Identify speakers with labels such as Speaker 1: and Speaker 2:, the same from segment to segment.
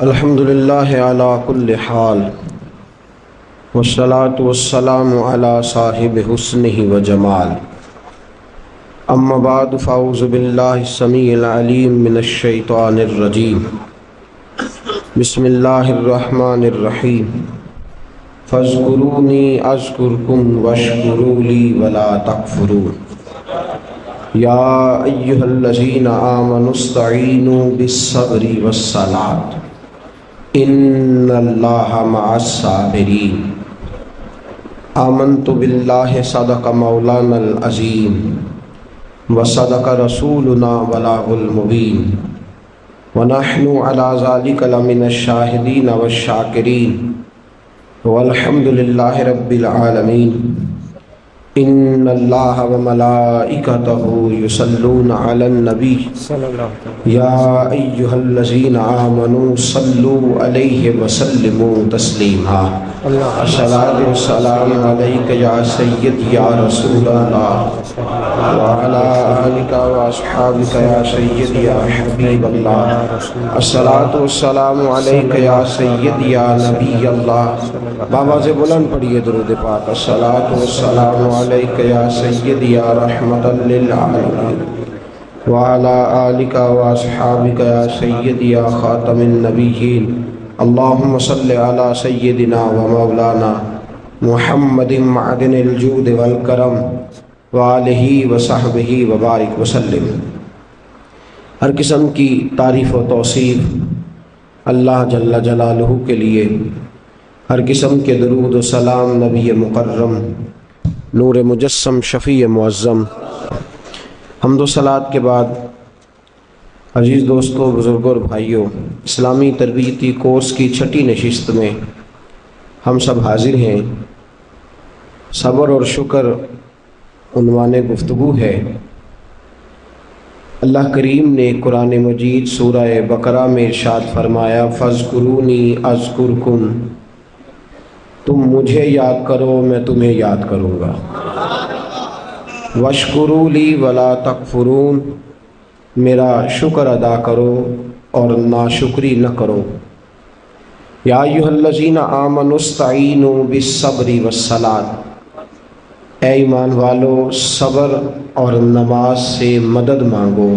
Speaker 1: الحمد للہ علی کل حال والصلاة والسلام علی صاحب حسنہ و جمال اما بعد فاعوذ باللہ السمیع العلیم من الشیطان الرجیم بسم اللہ الرحمن الرحیم فاذکرونی اذکرکم واشکروا لی ولا تکفرون یا ایہا الذین آمنوا استعینوا بالصبر والصلاۃ ان اللہ مع الصابرین آمنت باللہ صدق مولانا العظیم وصدق رسولنا بلاغ المبین ونحن علی ذلک لمن الشاہدین والشاکرین والحمد للہ رب العالمین ان اللہ وملائکتہ یصلون علی النبی یا ایہا الذین آمنوا صلوا علیہ وسلموا تسلیما الصلاۃ والسلام علیک یا سیدی یا رسول اللہ وعلی آلک واصحابک یا سیدی یا حبیب اللہ الصلاۃ والسلام علیک یا سیدی یا نبی اللہ بآواز بلند پڑھیے درود پاک الصلاۃ والسلام علیک یا سیدی یا رحمت للعالمین وعلی آلک واصحابک یا سیدی یا خاتم النبیین اللہم صلی علی سیدنا و مولانا محمد معدن الجود والکرم وآلہ وصحبہ وبارک وسلم۔ ہر قسم کی تعریف و توصیف اللہ جل جلالہ کے لیے، ہر قسم کے درود و سلام نبی مکرم نور مجسم شفیع معظم۔ حمد و صلوات کے بعد عزیز دوستوں، بزرگوں اور بھائیوں، اسلامی تربیتی کورس کی چھٹی نشست میں ہم سب حاضر ہیں۔ صبر اور شکر عنوان گفتگو ہے۔ اللہ کریم نے قرآن مجید سورہ بقرہ میں ارشاد فرمایا فاذکرونی اذکرکم، تم مجھے یاد کرو میں تمہیں یاد کروں گا، واشکروا لی ولا تکفرون، میرا شکر ادا کرو اور ناشکری نہ کرو۔ یا ایھا الذین آمنوا استعینوا بالصبر والصلاۃ، اے ایمان والو صبر اور نماز سے مدد مانگو۔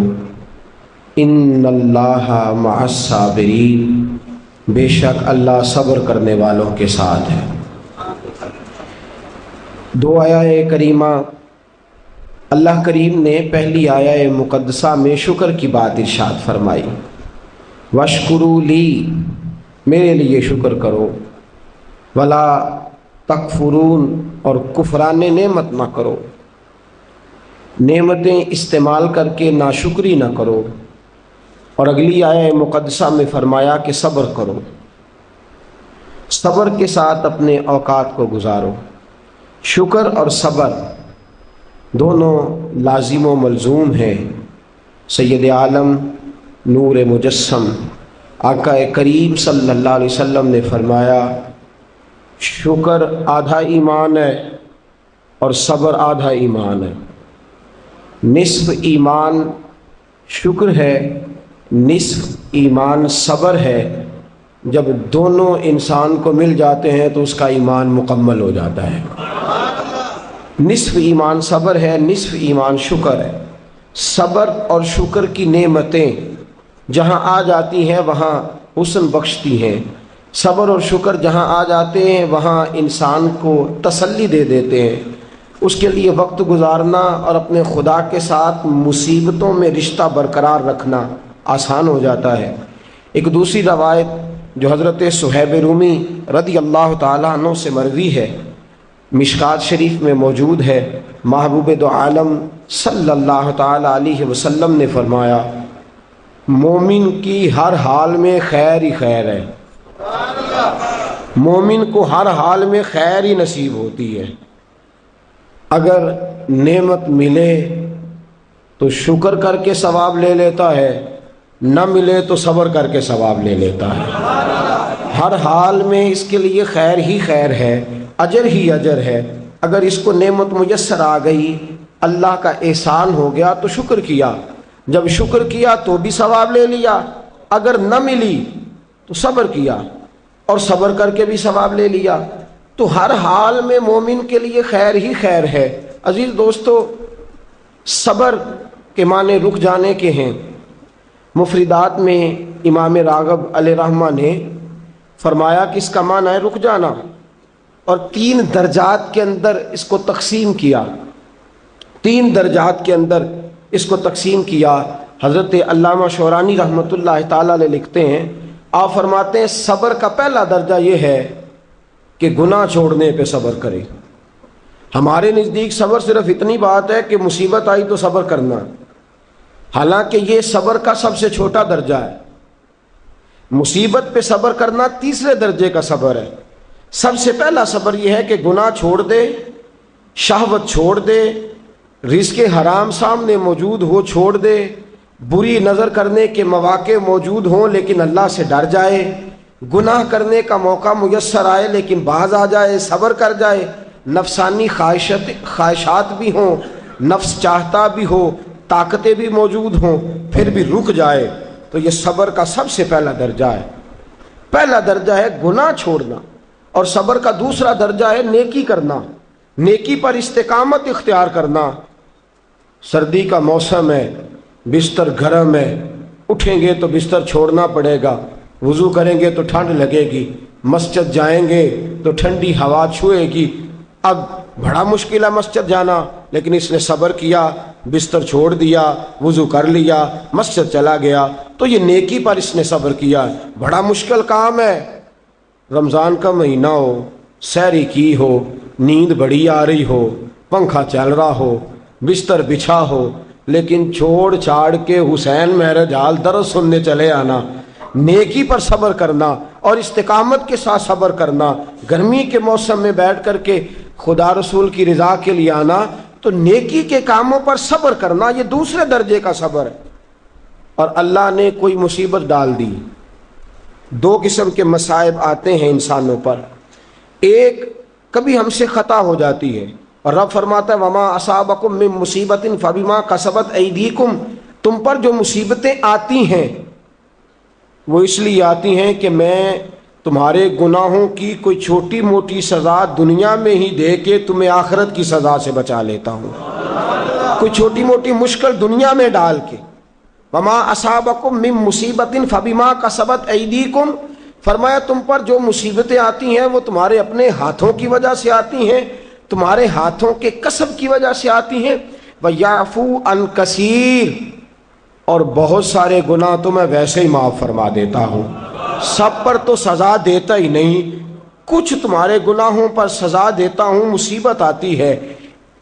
Speaker 1: ان اللہ مع الصابرین، بے شک اللہ صبر کرنے والوں کے ساتھ ہے۔ دو آیہ کریمہ اللہ کریم نے پہلی آیہ مقدسہ میں شکر کی بات ارشاد فرمائی، واشکروا لی، میرے لیے شکر کرو، ولا تکفرون، اور کفران نعمت نہ کرو، نعمتیں استعمال کر کے ناشکری نہ کرو۔ اور اگلی آیہ مقدسہ میں فرمایا کہ صبر کرو، صبر کے ساتھ اپنے اوقات کو گزارو۔ شکر اور صبر دونوں لازم و ملزوم ہیں۔ سید عالم نور مجسم آقا کریم صلی اللہ علیہ وسلم نے فرمایا شکر آدھا ایمان ہے اور صبر آدھا ایمان ہے۔ نصف ایمان شکر ہے، نصف ایمان صبر ہے۔ جب دونوں انسان کو مل جاتے ہیں تو اس کا ایمان مکمل ہو جاتا ہے۔ نصف ایمان صبر ہے، نصف ایمان شکر ہے۔ صبر اور شکر کی نعمتیں جہاں آ جاتی ہیں وہاں حسن بخشتی ہیں۔ صبر اور شکر جہاں آ جاتے ہیں وہاں انسان کو تسلی دے دیتے ہیں۔ اس کے لیے وقت گزارنا اور اپنے خدا کے ساتھ مصیبتوں میں رشتہ برقرار رکھنا آسان ہو جاتا ہے۔ ایک دوسری روایت جو حضرت صہیب رومی رضی اللہ تعالیٰ عنہ سے مروی ہے، مشکات شریف میں موجود ہے، محبوب دو عالم صلی اللہ تعالیٰ علیہ وسلم نے فرمایا مومن کی ہر حال میں خیر ہی خیر ہے۔ مومن کو ہر حال میں خیر ہی نصیب ہوتی ہے۔ اگر نعمت ملے تو شکر کر کے ثواب لے لیتا ہے، نہ ملے تو صبر کر کے ثواب لے لیتا ہے۔ ہر حال میں اس کے لیے خیر ہی خیر ہے، اجر ہی اجر ہے۔ اگر اس کو نعمت میسر آ گئی، اللہ کا احسان ہو گیا تو شکر کیا، جب شکر کیا تو بھی ثواب لے لیا، اگر نہ ملی تو صبر کیا اور صبر کر کے بھی ثواب لے لیا، تو ہر حال میں مومن کے لیے خیر ہی خیر ہے۔ عزیز دوستو، صبر کے معنی رک جانے کے ہیں۔ مفردات میں امام راغب علیہ رحمہ نے فرمایا کہ اس کا معنی ہے رک جانا، اور 3 درجات کے اندر اس کو تقسیم کیا، 3 درجات کے اندر اس کو تقسیم کیا۔ حضرت علامہ شورانی رحمۃ اللہ تعالی علیہ لکھتے ہیں، آپ فرماتے ہیں صبر کا پہلا درجہ یہ ہے کہ گناہ چھوڑنے پہ صبر کرے۔ ہمارے نزدیک صبر صرف اتنی بات ہے کہ مصیبت آئی تو صبر کرنا، حالانکہ یہ صبر کا سب سے چھوٹا درجہ ہے۔ مصیبت پہ صبر کرنا تیسرے درجے کا صبر ہے۔ سب سے پہلا صبر یہ ہے کہ گناہ چھوڑ دے، شہوت چھوڑ دے، رزق حرام سامنے موجود ہو چھوڑ دے، بری نظر کرنے کے مواقع موجود ہوں لیکن اللہ سے ڈر جائے، گناہ کرنے کا موقع میسر آئے لیکن باز آ جائے، صبر کر جائے، نفسانی خواہشات بھی ہوں، نفس چاہتا بھی ہو، طاقتیں بھی موجود ہوں، پھر بھی رک جائے، تو یہ صبر کا سب سے پہلا درجہ ہے۔ پہلا درجہ ہے گناہ چھوڑنا، اور صبر کا دوسرا درجہ ہے نیکی کرنا، نیکی پر استقامت اختیار کرنا۔ سردی کا موسم ہے، بستر گرم ہے، اٹھیں گے تو بستر چھوڑنا پڑے گا، وضو کریں گے تو ٹھنڈ لگے گی، مسجد جائیں گے تو ٹھنڈی ہوا چھوئے گی۔ اب بڑا مشکل ہے مسجد جانا، لیکن اس نے صبر کیا، بستر چھوڑ دیا، وضو کر لیا، مسجد چلا گیا، تو یہ نیکی پر اس نے صبر کیا۔ بڑا مشکل کام ہے، رمضان کا مہینہ ہو، سحری کی ہو، نیند بڑی آ رہی ہو، پنکھا چل رہا ہو، بستر بچھا ہو، لیکن چھوڑ چھاڑ کے حسین مہرج حال درس سننے چلے آنا، نیکی پر صبر کرنا اور استقامت کے ساتھ صبر کرنا، گرمی کے موسم میں بیٹھ کر کے خدا رسول کی رضا کے لیے آنا، تو نیکی کے کاموں پر صبر کرنا، یہ دوسرے درجے کا صبر ہے۔ اور اللہ نے کوئی مصیبت ڈال دی، 2 قسم کے مصائب آتے ہیں انسانوں پر۔ ایک، کبھی ہم سے خطا ہو جاتی ہے، اور رب فرماتا ہے وَمَا أَصَابَكُم مِّن مُّصِيبَةٍ فَبِمَا كَسَبَتْ أَيْدِيكُمْ، تم پر جو مصیبتیں آتی ہیں وہ اس لیے آتی ہیں کہ میں تمہارے گناہوں کی کوئی چھوٹی موٹی سزا دنیا میں ہی دے کے تمہیں آخرت کی سزا سے بچا لیتا ہوں، کوئی چھوٹی موٹی مشکل دنیا میں ڈال کے۔ وَمَا أَصَابَكُم مِّن مُّصِيبَةٍ فَبِمَا كَسَبَتْ أَيْدِيكُمْ، فرمایا تم پر جو مصیبتیں آتی ہیں وہ تمہارے اپنے ہاتھوں کی وجہ سے آتی ہیں، تمہارے ہاتھوں کے کسب کی وجہ سے آتی ہیں۔ وَيَعْفُو عَنْ كَثِيرٍ، اور بہت سارے گناہ تو میں ویسے ہی معاف فرما دیتا ہوں، سب پر تو سزا دیتا ہی نہیں، کچھ تمہارے گناہوں پر سزا دیتا ہوں۔ مصیبت آتی ہے،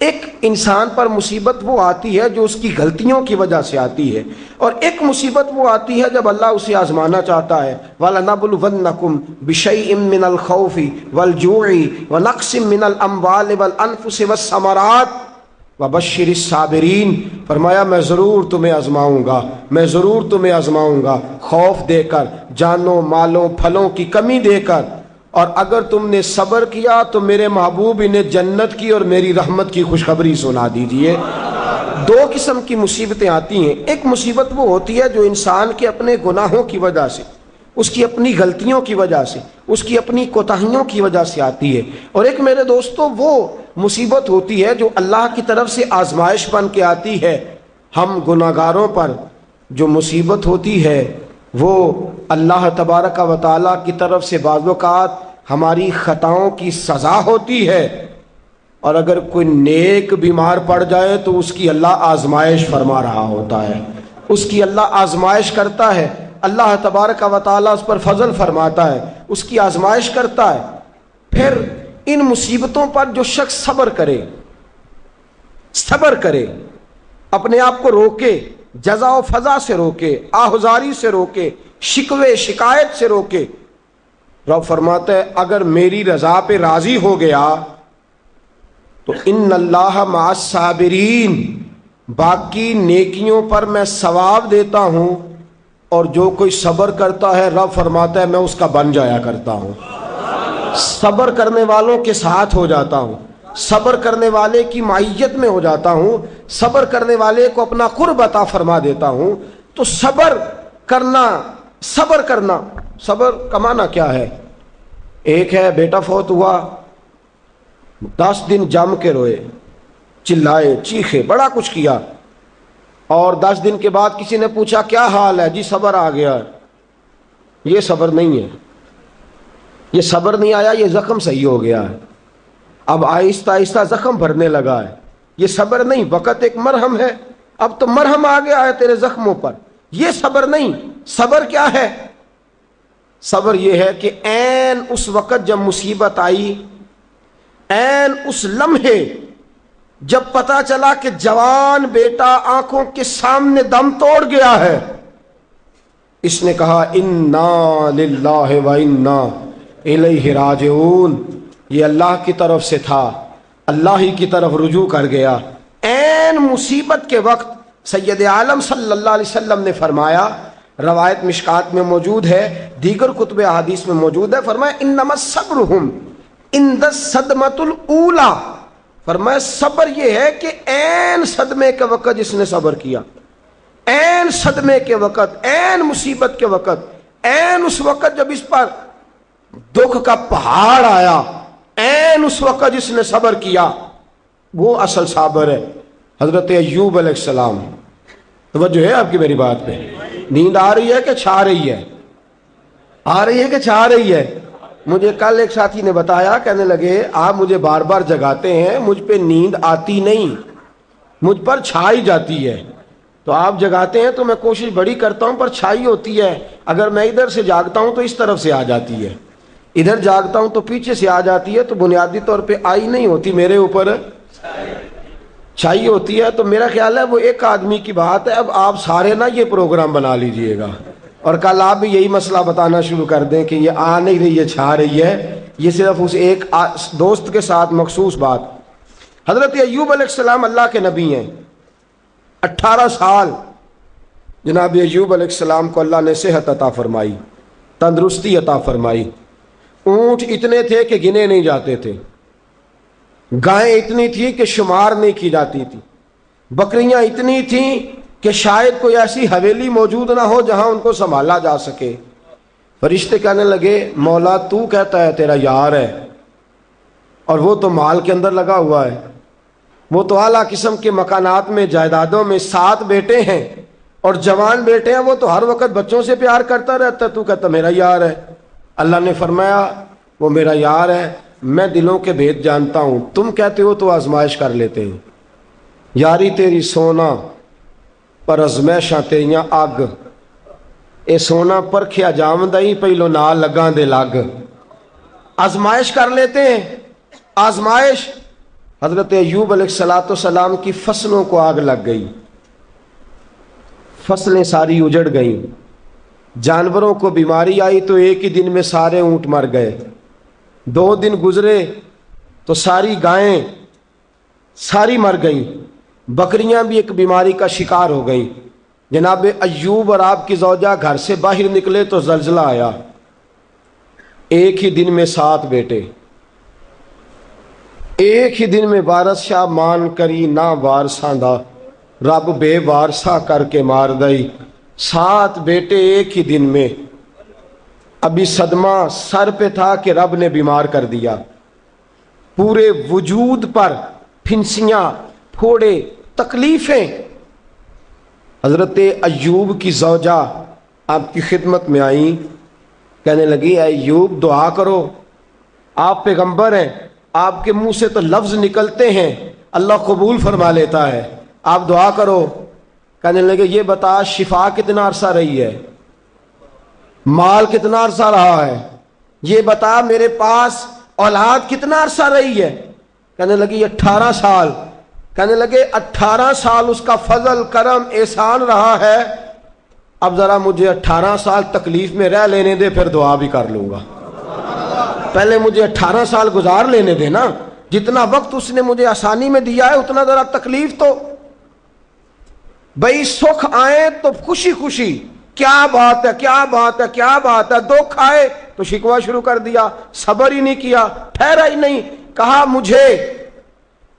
Speaker 1: ایک انسان پر مصیبت وہ آتی ہے جو اس کی غلطیوں کی وجہ سے آتی ہے، اور ایک مصیبت وہ آتی ہے جب اللہ اسے آزمانا چاہتا ہے۔ وَلَنَبْلُوَنَّكُمْ بِشَيْءٍ مِّنَ الْخَوْفِ وَالْجُوعِ وَنَقْصٍ مِّنَ الْأَمْوَالِ وَالْأَنفُسِ وَالثَّمَرَاتِ وَبَشِّرِ الصَّابِرِينَ، فرمایا میں ضرور تمہیں آزماؤں گا، میں ضرور تمہیں آزماؤں گا، خوف دے کر، جانوں مالوں پھلوں کی کمی دے کر، اور اگر تم نے صبر کیا تو میرے محبوب انہیں جنت کی اور میری رحمت کی خوشخبری سنا دیجئے۔ 2 قسم کی مصیبتیں آتی ہیں، ایک مصیبت وہ ہوتی ہے جو انسان کے اپنے گناہوں کی وجہ سے، اس کی اپنی غلطیوں کی وجہ سے، اس کی اپنی کوتاہیوں کی وجہ سے آتی ہے، اور ایک میرے دوستو وہ مصیبت ہوتی ہے جو اللہ کی طرف سے آزمائش بن کے آتی ہے۔ ہم گناہگاروں پر جو مصیبت ہوتی ہے وہ اللہ تبارک و تعالیٰ کی طرف سے بعض اوقات ہماری خطاؤں کی سزا ہوتی ہے، اور اگر کوئی نیک بیمار پڑ جائے تو اس کی اللہ آزمائش فرما رہا ہوتا ہے، اس کی اللہ آزمائش کرتا ہے، اللہ تبارک و تعالیٰ اس پر فضل فرماتا ہے، اس کی آزمائش کرتا ہے۔ پھر ان مصیبتوں پر جو شخص صبر کرے، اپنے آپ کو روکے، جزا و فضا سے روکے، آہذاری سے روکے، شکوے شکایت سے روکے، رب فرماتا ہے اگر میری رضا پہ راضی ہو گیا تو ان اللہ مع الصابرین، باقی نیکیوں پر میں ثواب دیتا ہوں، اور جو کوئی صبر کرتا ہے رب فرماتا ہے میں اس کا بن جایا کرتا ہوں، صبر کرنے والوں کے ساتھ ہو جاتا ہوں، صبر کرنے والے کی معیت میں ہو جاتا ہوں، صبر کرنے والے کو اپنا قرب عطا فرما دیتا ہوں۔ تو صبر کرنا صبر کا معنی کیا ہے؟ ایک ہے بیٹا فوت ہوا، 10 دن جم کے روئے، چلائے چیخے، بڑا کچھ کیا، اور 10 دن کے بعد کسی نے پوچھا کیا حال ہے؟ جی صبر آ گیا۔ یہ صبر نہیں ہے، یہ صبر نہیں آیا، یہ زخم صحیح ہو گیا ہے، اب آہستہ آہستہ زخم بھرنے لگا ہے۔ یہ صبر نہیں، وقت ایک مرہم ہے، اب تو مرہم آ گیا ہے تیرے زخموں پر، یہ صبر نہیں۔ صبر کیا ہے؟ صبر یہ ہے کہ عین اس وقت جب مصیبت آئی، عین اس لمحے جب پتا چلا کہ جوان بیٹا آنکھوں کے سامنے دم توڑ گیا ہے، اس نے کہا انا للہ و انا الیہ راجعون، یہ اللہ کی طرف سے تھا، اللہ ہی کی طرف رجوع کر گیا۔ عین مصیبت کے وقت سید عالم صلی اللہ علیہ وسلم نے فرمایا، روایت مشکات میں موجود ہے، دیگر کتب احادیث میں موجود ہے، فرمایا انما صبرہم عند الصدمۃ الاولی، فرمایا صبر یہ ہے کہ عین صدمے کے وقت جس نے صبر کیا، عین صدمے کے وقت، عین مصیبت کے وقت، عین اس وقت جب اس پر دکھ کا پہاڑ آیا، عین اس وقت جس نے صبر کیا، وہ اصل صابر ہے۔ حضرت ایوب علیہ السلام، توجہ ہے آپ کی میری بات پہ؟ نیند آ رہی ہے کہ چھا رہی ہے؟ آ رہی ہے کہ چھا رہی ہے؟ مجھے کل ایک ساتھی نے بتایا، کہنے لگے آپ مجھے بار بار جگاتے ہیں، مجھ پہ نیند آتی نہیں، مجھ پر چھائی جاتی ہے، تو آپ جگاتے ہیں تو میں کوشش بڑی کرتا ہوں پر چھائی ہوتی ہے، اگر میں ادھر سے جاگتا ہوں تو اس طرف سے آ جاتی ہے، ادھر جاگتا ہوں تو پیچھے سے آ جاتی ہے، تو بنیادی طور پہ آئی نہیں ہوتی، میرے اوپر چھائی ہوتی ہے۔ تو میرا خیال ہے وہ ایک آدمی کی بات ہے، اب آپ سارے نا یہ پروگرام بنا لیجئے گا، اور کل آپ بھی یہی مسئلہ بتانا شروع کر دیں کہ یہ آ نہیں رہی ہے، چھا رہی ہے، یہ صرف اس ایک دوست کے ساتھ مخصوص بات۔ حضرت ایوب علیہ السلام اللہ کے نبی ہیں، 18 سال جناب ایوب علیہ السلام کو اللہ نے صحت عطا فرمائی، تندرستی عطا فرمائی، اونٹ اتنے تھے کہ گنے نہیں جاتے تھے، گائیں اتنی تھی کہ شمار نہیں کی جاتی تھی، بکریاں اتنی تھیں کہ شاید کوئی ایسی حویلی موجود نہ ہو جہاں ان کو سنبھالا جا سکے۔ فرشتے کہنے لگے مولا تو کہتا ہے تیرا یار ہے، اور وہ تو مال کے اندر لگا ہوا ہے، وہ تو اعلیٰ قسم کے مکانات میں، جائیدادوں میں، 7 بیٹے ہیں اور جوان بیٹے ہیں، وہ تو ہر وقت بچوں سے پیار کرتا رہتا ہے، تو کہتا میرا یار ہے۔ اللہ نے فرمایا وہ میرا یار ہے، میں دلوں کے بھید جانتا ہوں، تم کہتے ہو تو آزمائش کر لیتے ہیں، یاری تیری سونا پر ازمائشاں تیریاں اگ، اے سونا پرکھیا جامدائی پہلو نال لگاں دے لگ، آزمائش کر لیتے ہیں۔ آزمائش، حضرت ایوب علیہ السلام کی فصلوں کو آگ لگ گئی، فصلیں ساری اجڑ گئیں، جانوروں کو بیماری آئی تو ایک ہی دن میں سارے اونٹ مر گئے، 2 دن گزرے تو ساری گائیں ساری مر گئیں، بکریاں بھی ایک بیماری کا شکار ہو گئیں۔ جناب ایوب اور آپ کی زوجہ گھر سے باہر نکلے تو زلزلہ آیا، ایک ہی دن میں 7 بیٹے، ایک ہی دن میں وارث شاہ مان کری نہ وارثاں دا، رب بے وارثا کر کے مار دئی، 7 بیٹے ایک ہی دن میں۔ ابھی صدمہ سر پہ تھا کہ رب نے بیمار کر دیا، پورے وجود پر پھنسیاں، پھوڑے، تکلیفیں۔ حضرت ایوب کی زوجہ آپ کی خدمت میں آئیں، کہنے لگی اے ایوب دعا کرو، آپ پیغمبر ہیں، آپ کے منہ سے تو لفظ نکلتے ہیں، اللہ قبول فرما لیتا ہے، آپ دعا کرو۔ کہنے لگے یہ بتا شفا کتنا عرصہ رہی ہے، مال کتنا عرصہ رہا ہے، یہ بتا میرے پاس اولاد کتنا عرصہ رہی ہے۔ کہنے لگی 18 سال۔ کہنے لگے 18 سال اس کا فضل، کرم، احسان رہا ہے، اب ذرا مجھے 18 سال تکلیف میں رہ لینے دے، پھر دعا بھی کر لوں گا، پہلے مجھے 18 سال گزار لینے دے نا، جتنا وقت اس نے مجھے آسانی میں دیا ہے اتنا ذرا تکلیف تو بھئی، سکھ آئے تو خوشی خوشی، کیا بات ہے کیا بات ہے کیا بات ہے، دکھ آئے تو شکوہ شروع کر دیا، صبر ہی نہیں کیا، ٹھہرا ہی نہیں، کہا مجھے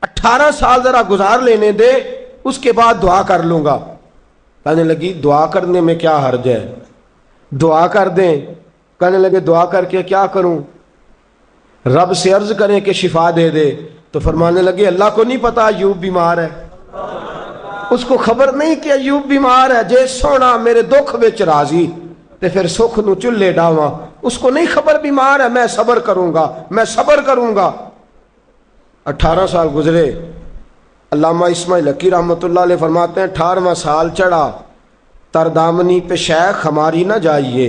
Speaker 1: 18 سال ذرا گزار لینے دے، اس کے بعد دعا کر لوں گا۔ کہنے لگی دعا کرنے میں کیا حرج ہے، دعا کر دیں، کہنے لگے دعا کر کے کیا کروں؟ رب سے عرض کریں کہ شفا دے دے، تو فرمانے لگے اللہ کو نہیں پتا ایوب بیمار ہے، اس کو خبر نہیں کہ ایوب بیمار ہے، جے سونا میرے دکھ وچ راضی تے پھر سکھ نو چلے ڈاواں، اس کو نہیں خبر بیمار ہے، میں صبر کروں گا، میں صبر کروں گا۔ 18 سال گزرے۔ علامہ اسماعیل حقی رحمۃ اللہ علیہ فرماتے ہیں 18واں سال چڑھا، تر دامنی پہ شیخ ہماری نہ جائیے،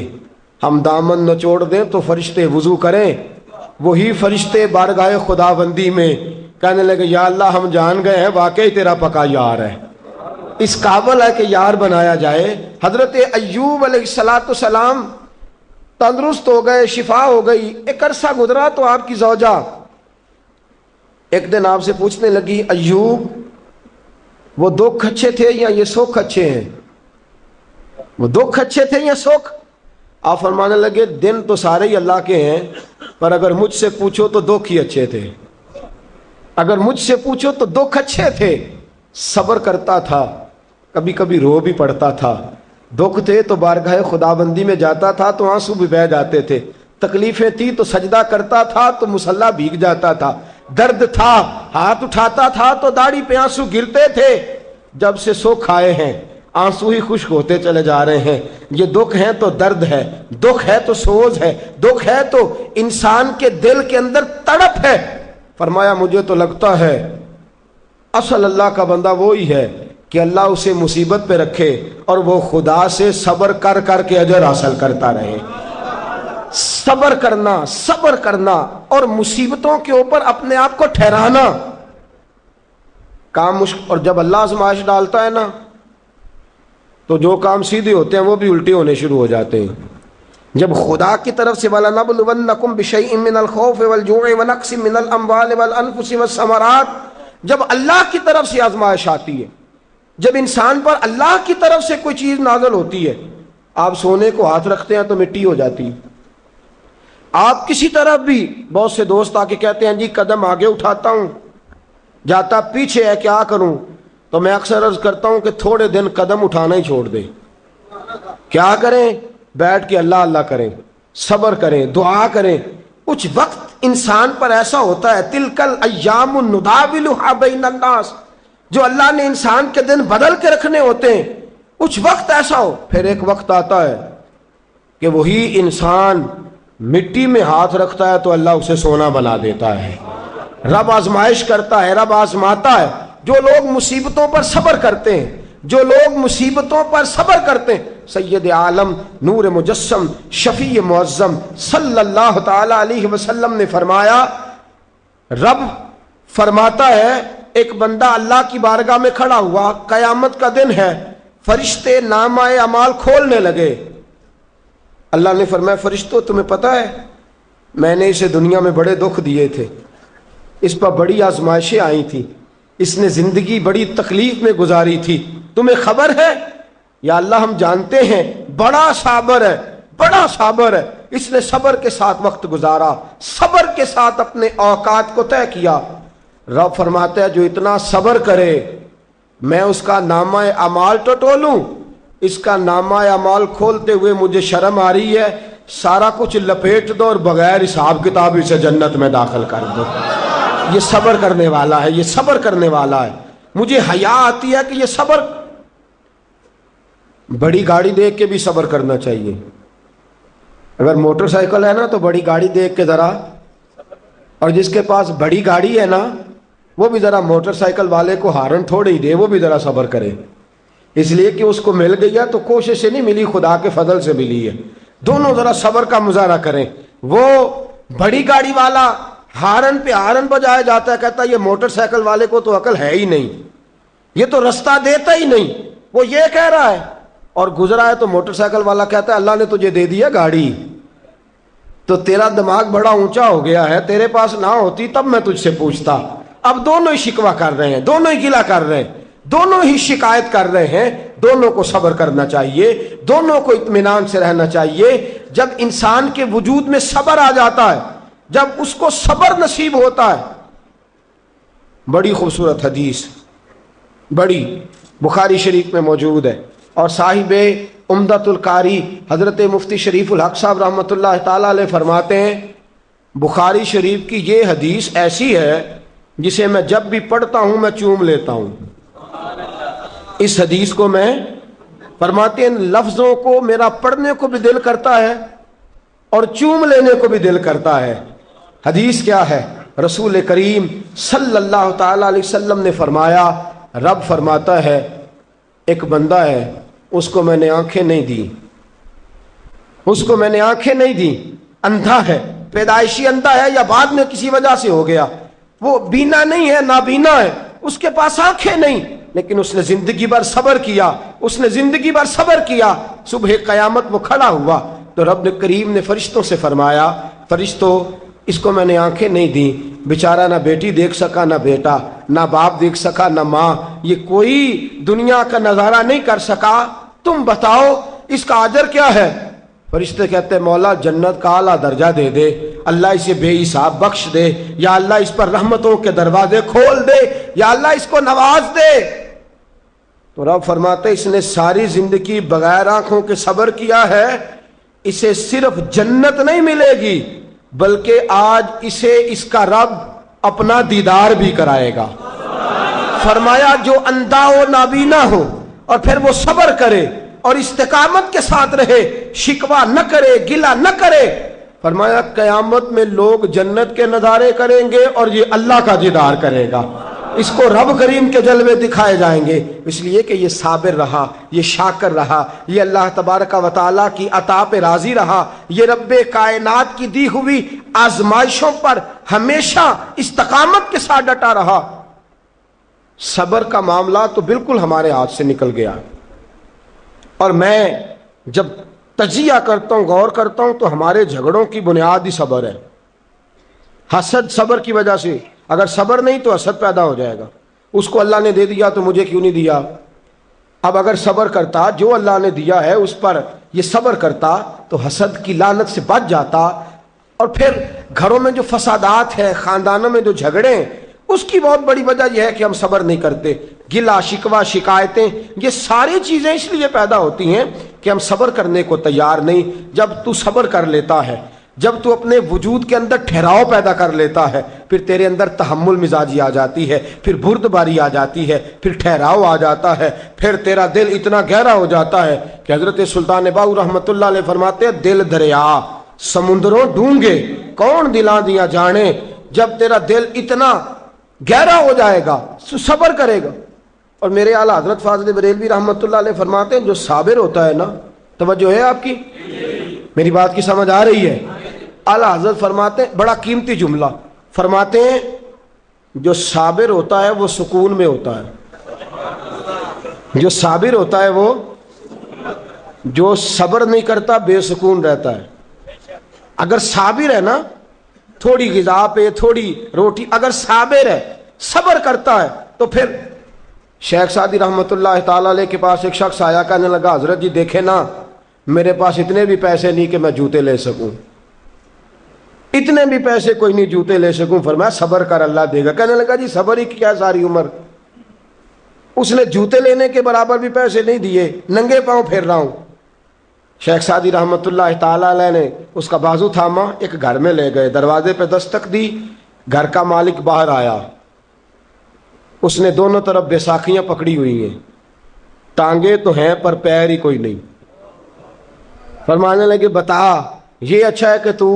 Speaker 1: ہم دامن نچوڑ دیں تو فرشتے وضو کریں۔ وہی فرشتے بارگاہ خدا بندی میں کہنے لگے یا اللہ ہم جان گئے ہیں واقعی تیرا پکا یار ہے، اس قابل ہے کہ یار بنایا جائے۔ حضرت ایوب علیہ السلام تندرست ہو گئے، شفا ہو گئی۔ ایک عرصہ گزرا تو آپ کی زوجہ ایک دن آپ سے پوچھنے لگی ایوب وہ دکھ اچھے تھے یا یہ سکھ اچھے ہیں؟ وہ دکھ اچھے تھے یا سکھ؟ آپ فرمانے لگے دن تو سارے ہی اللہ کے ہیں، پر اگر مجھ سے پوچھو تو دکھ ہی اچھے تھے، اگر مجھ سے پوچھو تو دکھ اچھے تھے۔ صبر کرتا تھا، کبھی کبھی رو بھی پڑتا تھا، دکھ تھے تو بارگاہ خدا بندی میں جاتا تھا تو آنسو بھی بہہ جاتے تھے، تکلیفیں تھی تو سجدہ کرتا تھا تو مصلی بھیگ جاتا تھا، درد تھا ہاتھ اٹھاتا تھا تو داڑھی پہ آنسو گرتے تھے۔ جب سے سکھ آئے ہیں آنسو ہی خشک ہوتے چلے جا رہے ہیں۔ یہ دکھ ہے تو درد ہے، دکھ ہے تو سوز ہے، دکھ ہے تو انسان کے دل کے اندر تڑپ ہے۔ فرمایا مجھے تو لگتا ہے اصل اللہ کا بندہ وہی ہے کہ اللہ اسے مصیبت پہ رکھے اور وہ خدا سے صبر کر کر کے اجر حاصل کرتا رہے۔ صبر کرنا، صبر کرنا اور مصیبتوں کے اوپر اپنے آپ کو ٹھہرانا کام مشکل۔ اور جب اللہ آزمائش ڈالتا ہے نا تو جو کام سیدھے ہوتے ہیں وہ بھی الٹے ہونے شروع ہو جاتے ہیں۔ جب خدا کی طرف سے وَلَنَبْلُوَنَّكُمْ بِشَيْءٍ مِّنَ الْخَوْفِ وَالْجُوعِ وَنَقْصٍ مِّنَ الْأَمْوَالِ وَالْأَنفُسِ وَالثَّمَرَاتِ، جب اللہ کی طرف سے آزمائش آتی ہے، جب انسان پر اللہ کی طرف سے کوئی چیز نازل ہوتی ہے، آپ سونے کو ہاتھ رکھتے ہیں تو مٹی ہو جاتی ہے۔ آپ کسی طرف بھی، بہت سے دوست آ کے کہتے ہیں جی قدم آگے اٹھاتا ہوں جاتا پیچھے ہے، کیا کروں؟ تو میں اکثر عرض کرتا ہوں کہ تھوڑے دن قدم اٹھانا ہی چھوڑ دیں۔ کیا کریں؟ بیٹھ کے اللہ اللہ کریں، صبر کریں، دعا کریں۔ کچھ وقت انسان پر ایسا ہوتا ہے تلک الایام نداولها بین الناس، جو اللہ نے انسان کے دن بدل کے رکھنے ہوتے ہیں، کچھ وقت ایسا ہو، پھر ایک وقت آتا ہے کہ وہی انسان مٹی میں ہاتھ رکھتا ہے تو اللہ اسے سونا بنا دیتا ہے۔ رب آزمائش کرتا ہے، رب آزماتا ہے۔ جو لوگ مصیبتوں پر صبر کرتے ہیں، جو لوگ مصیبتوں پر صبر کرتے ہیں، سید عالم نور مجسم شفیع معظم صلی اللہ تعالی علیہ وسلم نے فرمایا، رب فرماتا ہے ایک بندہ اللہ کی بارگاہ میں کھڑا ہوا، قیامت کا دن ہے، فرشتے نامہ اعمال کھولنے لگے۔ اللہ نے فرمایا فرشتوں تمہیں پتہ ہے میں نے اسے دنیا میں بڑے دکھ دیے تھے، اس پر بڑی آزمائشیں آئی تھیں، اس نے زندگی بڑی تکلیف میں گزاری تھی، تمہیں خبر ہے؟ یا اللہ ہم جانتے ہیں بڑا صابر ہے، بڑا صابر ہے، اس نے صبر کے ساتھ وقت گزارا، صبر کے ساتھ اپنے اوقات کو طے کیا۔ رب فرماتا ہے جو اتنا صبر کرے میں اس کا نامہ اعمال ٹٹولوں، اس کا نامہ اعمال کھولتے ہوئے مجھے شرم آ رہی ہے، سارا کچھ لپیٹ دو اور بغیر حساب کتاب اسے جنت میں داخل کر دو۔ یہ صبر کرنے والا ہے، یہ صبر کرنے والا ہے۔ مجھے حیا آتی ہے کہ یہ صبر، بڑی گاڑی دیکھ کے بھی صبر کرنا چاہیے۔ اگر موٹر سائیکل ہے نا تو بڑی گاڑی دیکھ کے ذرا، اور جس کے پاس بڑی گاڑی ہے نا وہ بھی ذرا موٹر سائیکل والے کو ہارن تھوڑے ہی دے، وہ بھی ذرا صبر کرے، اس لیے کہ اس کو مل گئی ہے تو کوشش سے نہیں ملی، خدا کے فضل سے ملی ہے۔ دونوں ذرا صبر کا مظاہرہ کریں۔ وہ بڑی گاڑی والا ہارن پہ ہارن بجایا جاتا ہے، کہتا ہے یہ موٹر سائیکل والے کو تو عقل ہے ہی نہیں، یہ تو رستہ دیتا ہی نہیں، وہ یہ کہہ رہا ہے، اور گزرا ہے تو موٹر سائیکل والا کہتا ہے اللہ نے تجھے دے دیا گاڑی تو تیرا دماغ بڑا اونچا ہو گیا ہے، تیرے پاس نہ ہوتی تب میں تجھ سے پوچھتا۔ اب دونوں ہی شکوہ کر رہے ہیں، دونوں ہی گلہ کر رہے ہیں، دونوں ہی شکایت کر رہے ہیں، دونوں کو صبر کرنا چاہیے، دونوں کو اطمینان سے رہنا چاہیے۔ جب انسان کے وجود میں صبر آ جاتا ہے، جب اس کو صبر نصیب ہوتا ہے، بڑی خوبصورت حدیث، بڑی بخاری شریف میں موجود ہے، اور صاحب عمدۃ القاری حضرت مفتی شریف الحق صاحب رحمۃ اللہ تعالیٰ علیہ فرماتے ہیں بخاری شریف کی یہ حدیث ایسی ہے جسے میں جب بھی پڑھتا ہوں میں چوم لیتا ہوں۔ اس حدیث کو میں فرماتے ہیں لفظوں کو میرا پڑھنے کو بھی دل کرتا ہے اور چوم لینے کو بھی دل کرتا ہے۔ حدیث کیا ہے؟ رسول کریم صلی اللہ تعالی علیہ وسلم نے فرمایا، رب فرماتا ہے ایک بندہ ہے اس کو میں نے آنکھیں نہیں دی، اس کو میں نے آنکھیں نہیں دی، اندھا ہے، پیدائشی اندھا ہے یا بعد میں کسی وجہ سے ہو گیا، وہ بینا نہیں ہے، نابینا ہے، اس کے پاس آنکھیں نہیں، لیکن اس نے زندگی بھر صبر کیا، اس نے زندگی بھر صبر کیا، صبح قیامت وہ کھڑا ہوا تو رب کریم نے فرشتوں سے فرمایا فرشتوں اس کو میں نے آنکھیں نہیں دی، بیچارہ نہ بیٹی دیکھ سکا نہ بیٹا، نہ باپ دیکھ سکا نہ ماں، یہ کوئی دنیا کا نظارہ نہیں کر سکا، تم بتاؤ اس کا اجر کیا ہے؟ فرشتے کہتے ہیں مولا جنت کا اعلیٰ درجہ دے دے، اللہ اسے بے حساب بخش دے، یا اللہ اس پر رحمتوں کے دروازے کھول دے، یا اللہ اس کو نواز دے۔ تو رب فرماتے اس نے ساری زندگی بغیر آنکھوں کے صبر کیا ہے، اسے صرف جنت نہیں ملے گی بلکہ آج اسے اس کا رب اپنا دیدار بھی کرائے گا۔ فرمایا جو اندھا ہو نابینا ہو اور پھر وہ صبر کرے اور استقامت کے ساتھ رہے، شکوہ نہ کرے، گلہ نہ کرے، فرمایا قیامت میں لوگ جنت کے نظارے کریں گے اور یہ اللہ کا دیدار کرے گا، اس کو رب کریم کے جلوے دکھائے جائیں گے، اس لیے کہ یہ صابر رہا، یہ شاکر رہا، یہ اللہ تبارک و تعالیٰ کی عطا پہ راضی رہا، یہ رب کائنات کی دی ہوئی آزمائشوں پر ہمیشہ استقامت کے ساتھ ڈٹا رہا۔ صبر کا معاملہ تو بالکل ہمارے ہاتھ سے نکل گیا، اور میں جب تجزیہ کرتا ہوں، غور کرتا ہوں تو ہمارے جھگڑوں کی بنیاد ہی صبر ہے۔ حسد صبر کی وجہ سے، اگر صبر نہیں تو حسد پیدا ہو جائے گا، اس کو اللہ نے دے دیا تو مجھے کیوں نہیں دیا؟ اب اگر صبر کرتا، جو اللہ نے دیا ہے اس پر یہ صبر کرتا تو حسد کی لعنت سے بچ جاتا، اور پھر گھروں میں جو فسادات ہیں، خاندانوں میں جو جھگڑے ہیں، اس کی بہت بڑی وجہ یہ ہے کہ ہم صبر نہیں کرتے۔ گلہ شکوہ شکایتیں یہ ساری چیزیں اس لیے پیدا ہوتی ہیں کہ ہم صبر کرنے کو تیار نہیں۔ جب تو صبر کر لیتا ہے، جب تو اپنے وجود کے اندر ٹھہراؤ پیدا کر لیتا ہے، پھر تیرے اندر تحمل مزاجی آ جاتی ہے، پھر بردباری آ جاتی ہے، پھر ٹھہراؤ آ جاتا ہے، پھر تیرا دل اتنا گہرا ہو جاتا ہے کہ حضرت سلطان باؤ رحمۃ اللہ علیہ فرماتے ہیں دل دریا سمندروں ڈونگے کون دلاں دیا جانے۔ جب تیرا دل اتنا گہرا ہو جائے گا صبر کرے گا۔ اور میرے اعلیٰ حضرت فاضل بریلوی رحمۃ اللہ علیہ فرماتے ہیں جو صابر ہوتا ہے نا، توجہ ہے آپ کی، میری بات کی سمجھ آ رہی ہے؟ اعلیٰ حضرت فرماتے ہیں بڑا قیمتی جملہ، فرماتے ہیں جو صابر ہوتا ہے وہ سکون میں ہوتا ہے، جو صابر ہوتا ہے وہ، جو صبر نہیں کرتا بے سکون رہتا ہے۔ اگر صابر ہے نا، تھوڑی غذا پہ تھوڑی روٹی، اگر صابر ہے صبر کرتا ہے تو پھر شیخ سعدی رحمۃ اللہ تعالی علیہ کے پاس ایک شخص آیا، کہنے لگا حضرت جی دیکھیں نا میرے پاس اتنے بھی پیسے نہیں کہ میں جوتے لے سکوں، اتنے بھی پیسے کوئی نہیں جوتے لے سکوں۔ فرمایا صبر کر اللہ دے گا۔ کہنے لگا جی صبر ہی کیا ساری عمر، اس نے جوتے لینے کے برابر بھی پیسے نہیں دیے، ننگے پاؤں پھر رہا ہوں۔ شیخ سعدی رحمۃ اللہ تعالی علیہ نے اس کا بازو تھاما، ایک گھر میں لے گئے، دروازے پہ دستک دی، گھر کا مالک باہر آیا، اس نے دونوں طرف بیساکھیاں پکڑی ہوئی ہیں، ٹانگیں تو ہیں پر پیر ہی کوئی نہیں۔ فرمانے لگے بتا یہ اچھا ہے کہ تو؟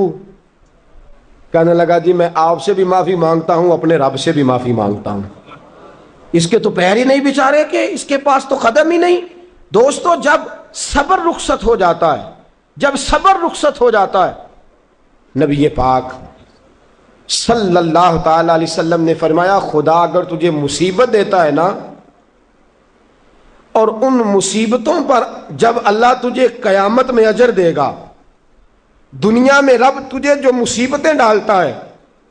Speaker 1: کہنے لگا جی میں آپ سے بھی معافی مانگتا ہوں، اپنے رب سے بھی معافی مانگتا ہوں، اس کے تو پیر ہی نہیں بیچارے کہ اس کے پاس تو قدم ہی نہیں۔ دوستو جب صبر رخصت ہو جاتا ہے، جب صبر رخصت ہو جاتا ہے، نبی پاک صلی اللہ تعالی علیہ وسلم نے فرمایا خدا اگر تجھے مصیبت دیتا ہے نا، اور ان مصیبتوں پر جب اللہ تجھے قیامت میں اجر دے گا، دنیا میں رب تجھے جو مصیبتیں ڈالتا ہے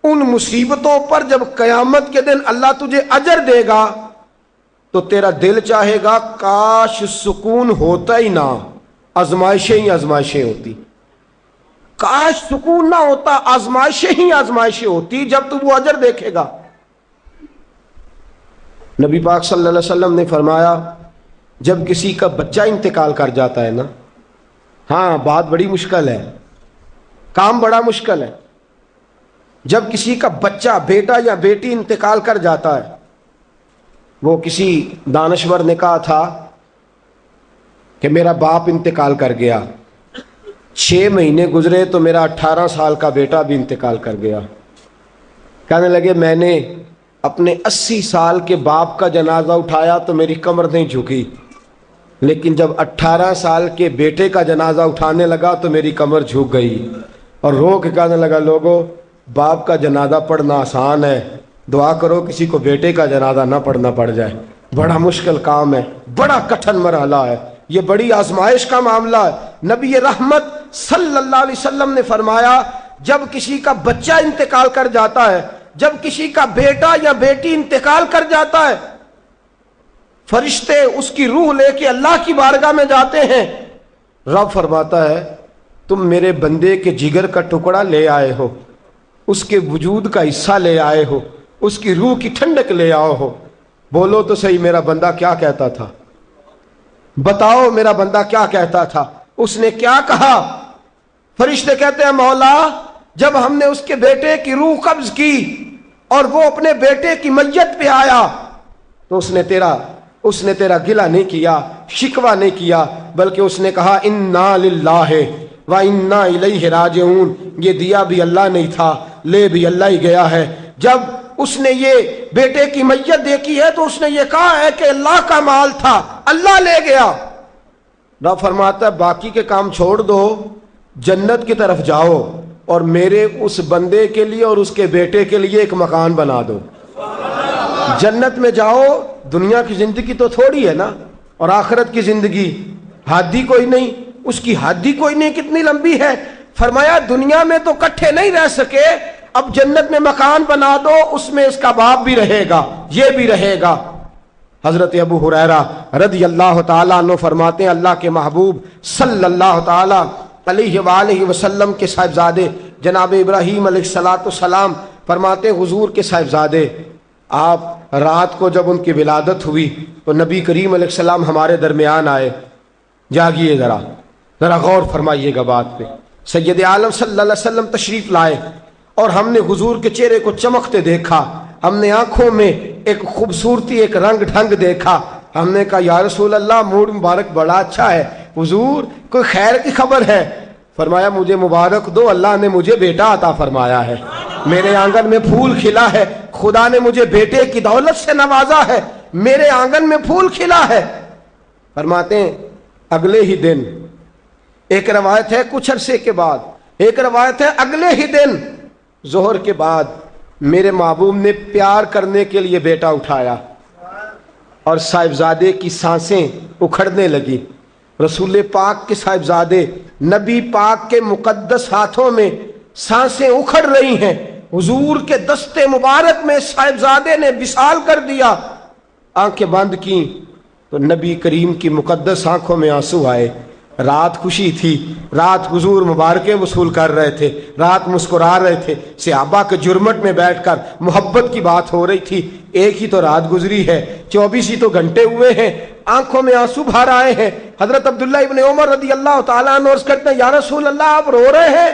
Speaker 1: ان مصیبتوں پر جب قیامت کے دن اللہ تجھے اجر دے گا تو تیرا دل چاہے گا کاش سکون ہوتا ہی نہ، آزمائشیں ہی آزمائشیں ہوتی، کاش سکون نہ ہوتا، آزمائشیں ہی آزمائشیں ہوتی جب تو وہ اجر دیکھے گا۔ نبی پاک صلی اللہ علیہ وسلم نے فرمایا جب کسی کا بچہ انتقال کر جاتا ہے نا، ہاں بات بڑی مشکل ہے، کام بڑا مشکل ہے۔ جب کسی کا بچہ، بیٹا یا بیٹی انتقال کر جاتا ہے، وہ کسی دانشور نے کہا تھا کہ میرا باپ انتقال کر گیا، 6 مہینے گزرے تو میرا 18 سال کا بیٹا بھی انتقال کر گیا۔ کہنے لگے میں نے اپنے 80 سال کے باپ کا جنازہ اٹھایا تو میری کمر نہیں جھکی، لیکن جب 18 سال کے بیٹے کا جنازہ اٹھانے لگا تو میری کمر جھک گئی، اور رو کے کہنے لگا لوگوں باپ کا جنازہ پڑھنا آسان ہے، دعا کرو کسی کو بیٹے کا جنازہ نہ پڑھنا پڑ جائے، بڑا مشکل کام ہے، بڑا کٹھن مرحلہ ہے، یہ بڑی آزمائش کا معاملہ ہے۔ نبی رحمت صلی اللہ علیہ وسلم نے فرمایا جب کسی کا بچہ انتقال کر جاتا ہے، جب کسی کا بیٹا یا بیٹی انتقال کر جاتا ہے، فرشتے اس کی روح لے کے اللہ کی بارگاہ میں جاتے ہیں، رب فرماتا ہے تم میرے بندے کے جگر کا ٹکڑا لے آئے ہو، اس کے وجود کا حصہ لے آئے ہو، اس کی روح کی ٹھنڈک لے آؤ ہو، بولو تو صحیح میرا بندہ کیا کہتا تھا، بتاؤ میرا بندہ کیا کہتا تھا، اس نے کیا کہا؟ فرشتے کہتے ہیں مولا جب ہم نے اس کے بیٹے کی روح قبض کی اور وہ اپنے بیٹے کی میت پہ آیا تو اس نے تیرا گلہ نہیں کیا، شکوہ نہیں کیا، بلکہ اس نے کہا انا للہ و انا الیہ راجعون، یہ دیا بھی اللہ نہیں تھا، لے بھی اللہ ہی گیا ہے۔ جب اس نے یہ بیٹے کی میت دیکھی ہے تو اس نے یہ کہا ہے کہ اللہ کا مال تھا، اللہ لے گیا۔ رب فرماتا ہے باقی کے کام چھوڑ دو، جنت کی طرف جاؤ اور میرے اس بندے کے لیے اور اس کے بیٹے کے لیے ایک مکان بنا دو، جنت میں جاؤ۔ دنیا کی زندگی تو تھوڑی ہے نا، اور آخرت کی زندگی حد ہی کوئی نہیں، اس کی حد ہی کوئی نہیں، کتنی لمبی ہے۔ فرمایا دنیا میں تو کٹھے نہیں رہ سکے، اب جنت میں مکان بنا دو، اس میں اس کا باپ بھی رہے گا، یہ بھی رہے گا۔ حضرت ابو ہریرہ رضی اللہ تعالیٰ عنہ فرماتے ہیں اللہ کے محبوب صلی اللہ تعالیٰ علیہ وآلہ وسلم کے صاحبزادے جناب ابراہیم علیہ السلام فرماتے ہیں حضور کے صاحبزادے، آپ رات کو جب ان کی ولادت ہوئی تو نبی کریم علیہ السلام ہمارے درمیان آئے۔ جاگیے ذرا غور فرمائیے گا بات پہ۔ سید عالم صلی اللہ علیہ وسلم تشریف لائے اور ہم نے حضور کے چہرے کو چمکتے دیکھا، ہم نے آنکھوں میں ایک خوبصورتی، ایک رنگ ڈھنگ دیکھا۔ ہم نے کہا یا رسول اللہ موڈ مبارک بڑا اچھا ہے، حضور کوئی خیر کی خبر ہے؟ فرمایا مجھے مبارک دو، اللہ نے مجھے بیٹا عطا فرمایا ہے، میرے آنگن میں پھول کھلا ہے، خدا نے مجھے بیٹے کی دولت سے نوازا ہے، میرے آنگن میں پھول کھلا ہے۔ فرماتے ہیں اگلے ہی دن، ایک روایت ہے کچھ عرصے کے بعد، ایک روایت ہے اگلے ہی دن ظہر کے بعد میرے محبوب نے پیار کرنے کے لیے بیٹا اٹھایا اور صاحبزادے کی سانسیں اکھڑنے لگی۔ رسول پاک کے صاحبزادے نبی پاک کے مقدس ہاتھوں میں سانسیں اکھڑ رہی ہیں، حضور کے دستے مبارک میں صاحبزادے نے وصال کر دیا۔ آنکھیں بند کی تو نبی کریم کی مقدس آنکھوں میں آنسو آئے۔ رات خوشی تھی، رات حضور مبارکیں وصول کر رہے تھے، رات مسکرا رہے تھے، صحابہ کے جرمٹ میں بیٹھ کر محبت کی بات ہو رہی تھی۔ ایک ہی تو رات گزری ہے، 24 ہی تو گھنٹے ہوئے ہیں، آنکھوں میں آنسو بھر آئے ہیں۔ حضرت عبداللہ ابن عمر رضی اللہ تعالیٰ عنہ عرض کرتے ہیں یا رسول اللہ آپ رو رہے ہیں؟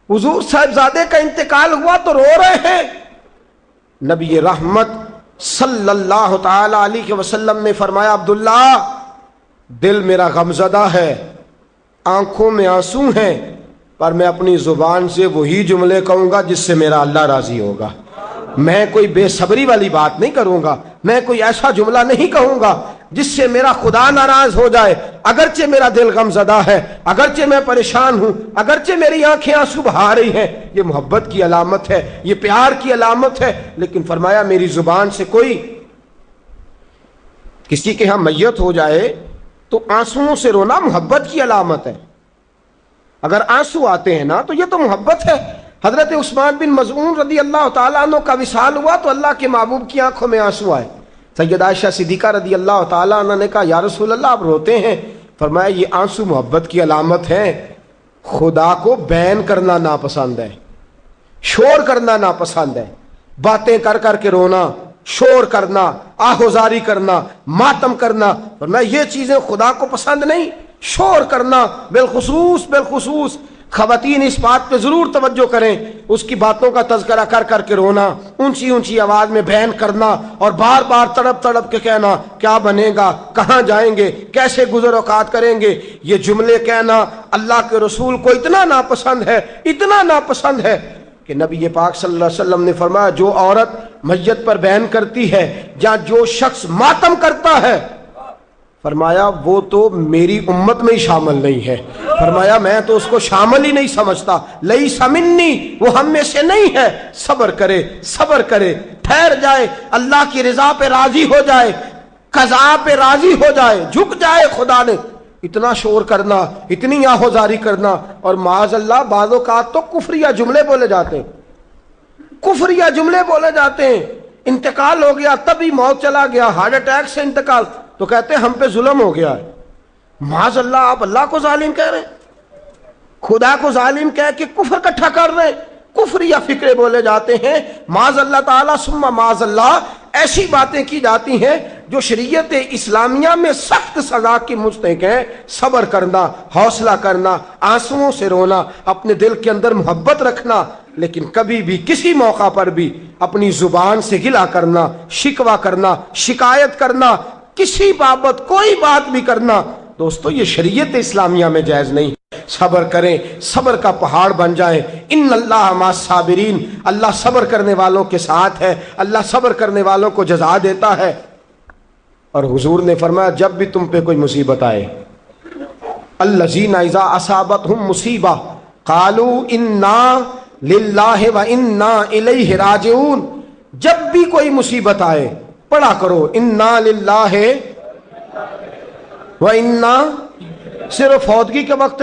Speaker 1: حضور صاحبزادے کا انتقال ہوا تو رو رہے ہیں؟ نبی رحمت صلی اللہ تعالی علیہ وسلم نے فرمایا عبداللہ دل میرا غمزدہ ہے، آنکھوں میں آنسو ہیں، پر میں اپنی زبان سے وہی جملے کہوں گا جس سے میرا اللہ راضی ہوگا۔ میں کوئی بے صبری والی بات نہیں کروں گا، میں کوئی ایسا جملہ نہیں کہوں گا جس سے میرا خدا ناراض ہو جائے۔ اگرچہ میرا دل غمزدہ ہے، اگرچہ میں پریشان ہوں، اگرچہ میری آنکھیں آنسو بہا رہی ہیں، یہ محبت کی علامت ہے، یہ پیار کی علامت ہے، لیکن فرمایا میری زبان سے کوئی کسی کے ہاں میت ہو جائے تو آنسوؤں سے رونا محبت کی علامت ہے۔ اگر آنسو آتے ہیں نا تو یہ تو محبت ہے۔ حضرت عثمان بن مظعون رضی اللہ تعالیٰ عنہ کا وصال ہوا تو اللہ کے محبوب کی آنکھوں میں آنسو آئے۔ سیدہ عائشہ صدیقہ رضی اللہ تعالیٰ عنہ نے کہا یا رسول اللہ آپ روتے ہیں؟ فرمایا یہ آنسو محبت کی علامت ہے۔ خدا کو بین کرنا ناپسند ہے، شور کرنا ناپسند ہے، باتیں کر کر کے رونا، شور کرنا، آہوزاری کرنا، ماتم کرنا، فرمایا یہ چیزیں خدا کو پسند نہیں۔ شور کرنا، بالخصوص خواتین اس بات پہ ضرور توجہ کریں، اس کی باتوں کا تذکرہ کر کر کے رونا، اونچی اونچی آواز میں بیان کرنا اور بار بار تڑپ تڑپ کے کہنا کیا بنے گا، کہاں جائیں گے، کیسے گزر اوقات کریں گے، یہ جملے کہنا اللہ کے رسول کو اتنا ناپسند ہے، اتنا ناپسند ہے کہ نبی پاک صلی اللہ علیہ وسلم نے فرمایا جو عورت میت پر بیان کرتی ہے یا جو شخص ماتم کرتا ہے، فرمایا وہ تو میری امت میں ہی شامل نہیں ہے، فرمایا میں تو اس کو شامل ہی نہیں سمجھتا، لیس منی، وہ ہم میں سے نہیں ہے۔ صبر کرے، ٹھہر جائے، اللہ کی رضا پہ راضی ہو جائے، قضاء پہ راضی ہو جائے، جھک جائے خدا نے۔ اتنا شور کرنا، اتنی آہوزاری کرنا، اور معاذ اللہ بعض اوقات تو کفریہ جملے بولے جاتے ہیں۔ انتقال ہو گیا، تبھی موت چلا گیا، ہارٹ اٹیک سے انتقال، تو کہتے ہیں ہم پہ ظلم ہو گیا ہے۔ معاذ اللہ، آپ اللہ کو ظالم کہہ رہے ہیں، خدا کو ظالم کہہ کے کفر اکٹھا کر رہے ہیں، کفریہ فکرے بولے جاتے ہیں۔ معاذ اللہ تعالیٰ ثم معاذ اللہ، ایسی باتیں کی جاتی ہیں جو شریعت اسلامیہ میں سخت سزا کی مستحق ہیں۔ صبر کرنا، حوصلہ کرنا، آنسوؤں سے رونا، اپنے دل کے اندر محبت رکھنا، لیکن کبھی بھی کسی موقع پر بھی اپنی زبان سے گلہ کرنا، شکوہ کرنا، شکایت کرنا، کسی بابت کوئی بات بھی کرنا، دوستو یہ شریعت اسلامیہ میں جائز نہیں۔ صبر کریں، صبر کا پہاڑ بن جائیں۔ ان اللہ مع الصابرین، اللہ صبر کرنے والوں کے ساتھ ہے، اللہ صبر کرنے والوں کو جزا دیتا ہے۔ اور حضور نے فرمایا جب بھی تم پہ کوئی مصیبت آئے، الذین اذا اصابتہم مصیبہ قالوا انا للہ و انا الیہ راجعون، جب بھی کوئی مصیبت آئے پڑھا کرو انا للہ و انا، صرف فوتگی کے وقت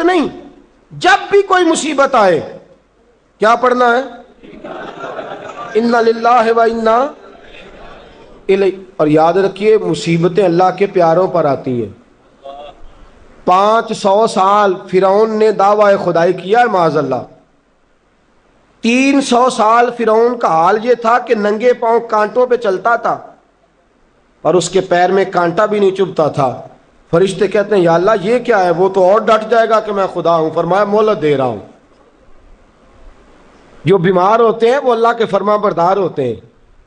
Speaker 1: نہیں، جب بھی کوئی مصیبت آئے کیا پڑھنا ہے؟ انا للہ و انا الیہ۔ اور یاد رکھیے مصیبتیں اللہ کے پیاروں پر آتی ہیں۔ 500 سال فرعون نے دعویٰ خدائی کیا ہے معاذ اللہ، 300 سال فرعون کا حال یہ تھا کہ ننگے پاؤں کانٹوں پہ چلتا تھا اور اس کے پیر میں کانٹا بھی نہیں چبھتا تھا۔ فرشتے کہتے ہیں یا اللہ یہ کیا ہے؟ وہ تو اور ڈٹ جائے گا کہ میں خدا ہوں۔ فرمایا مہلت دے رہا ہوں۔ جو بیمار ہوتے ہیں وہ اللہ کے فرما بردار ہوتے ہیں،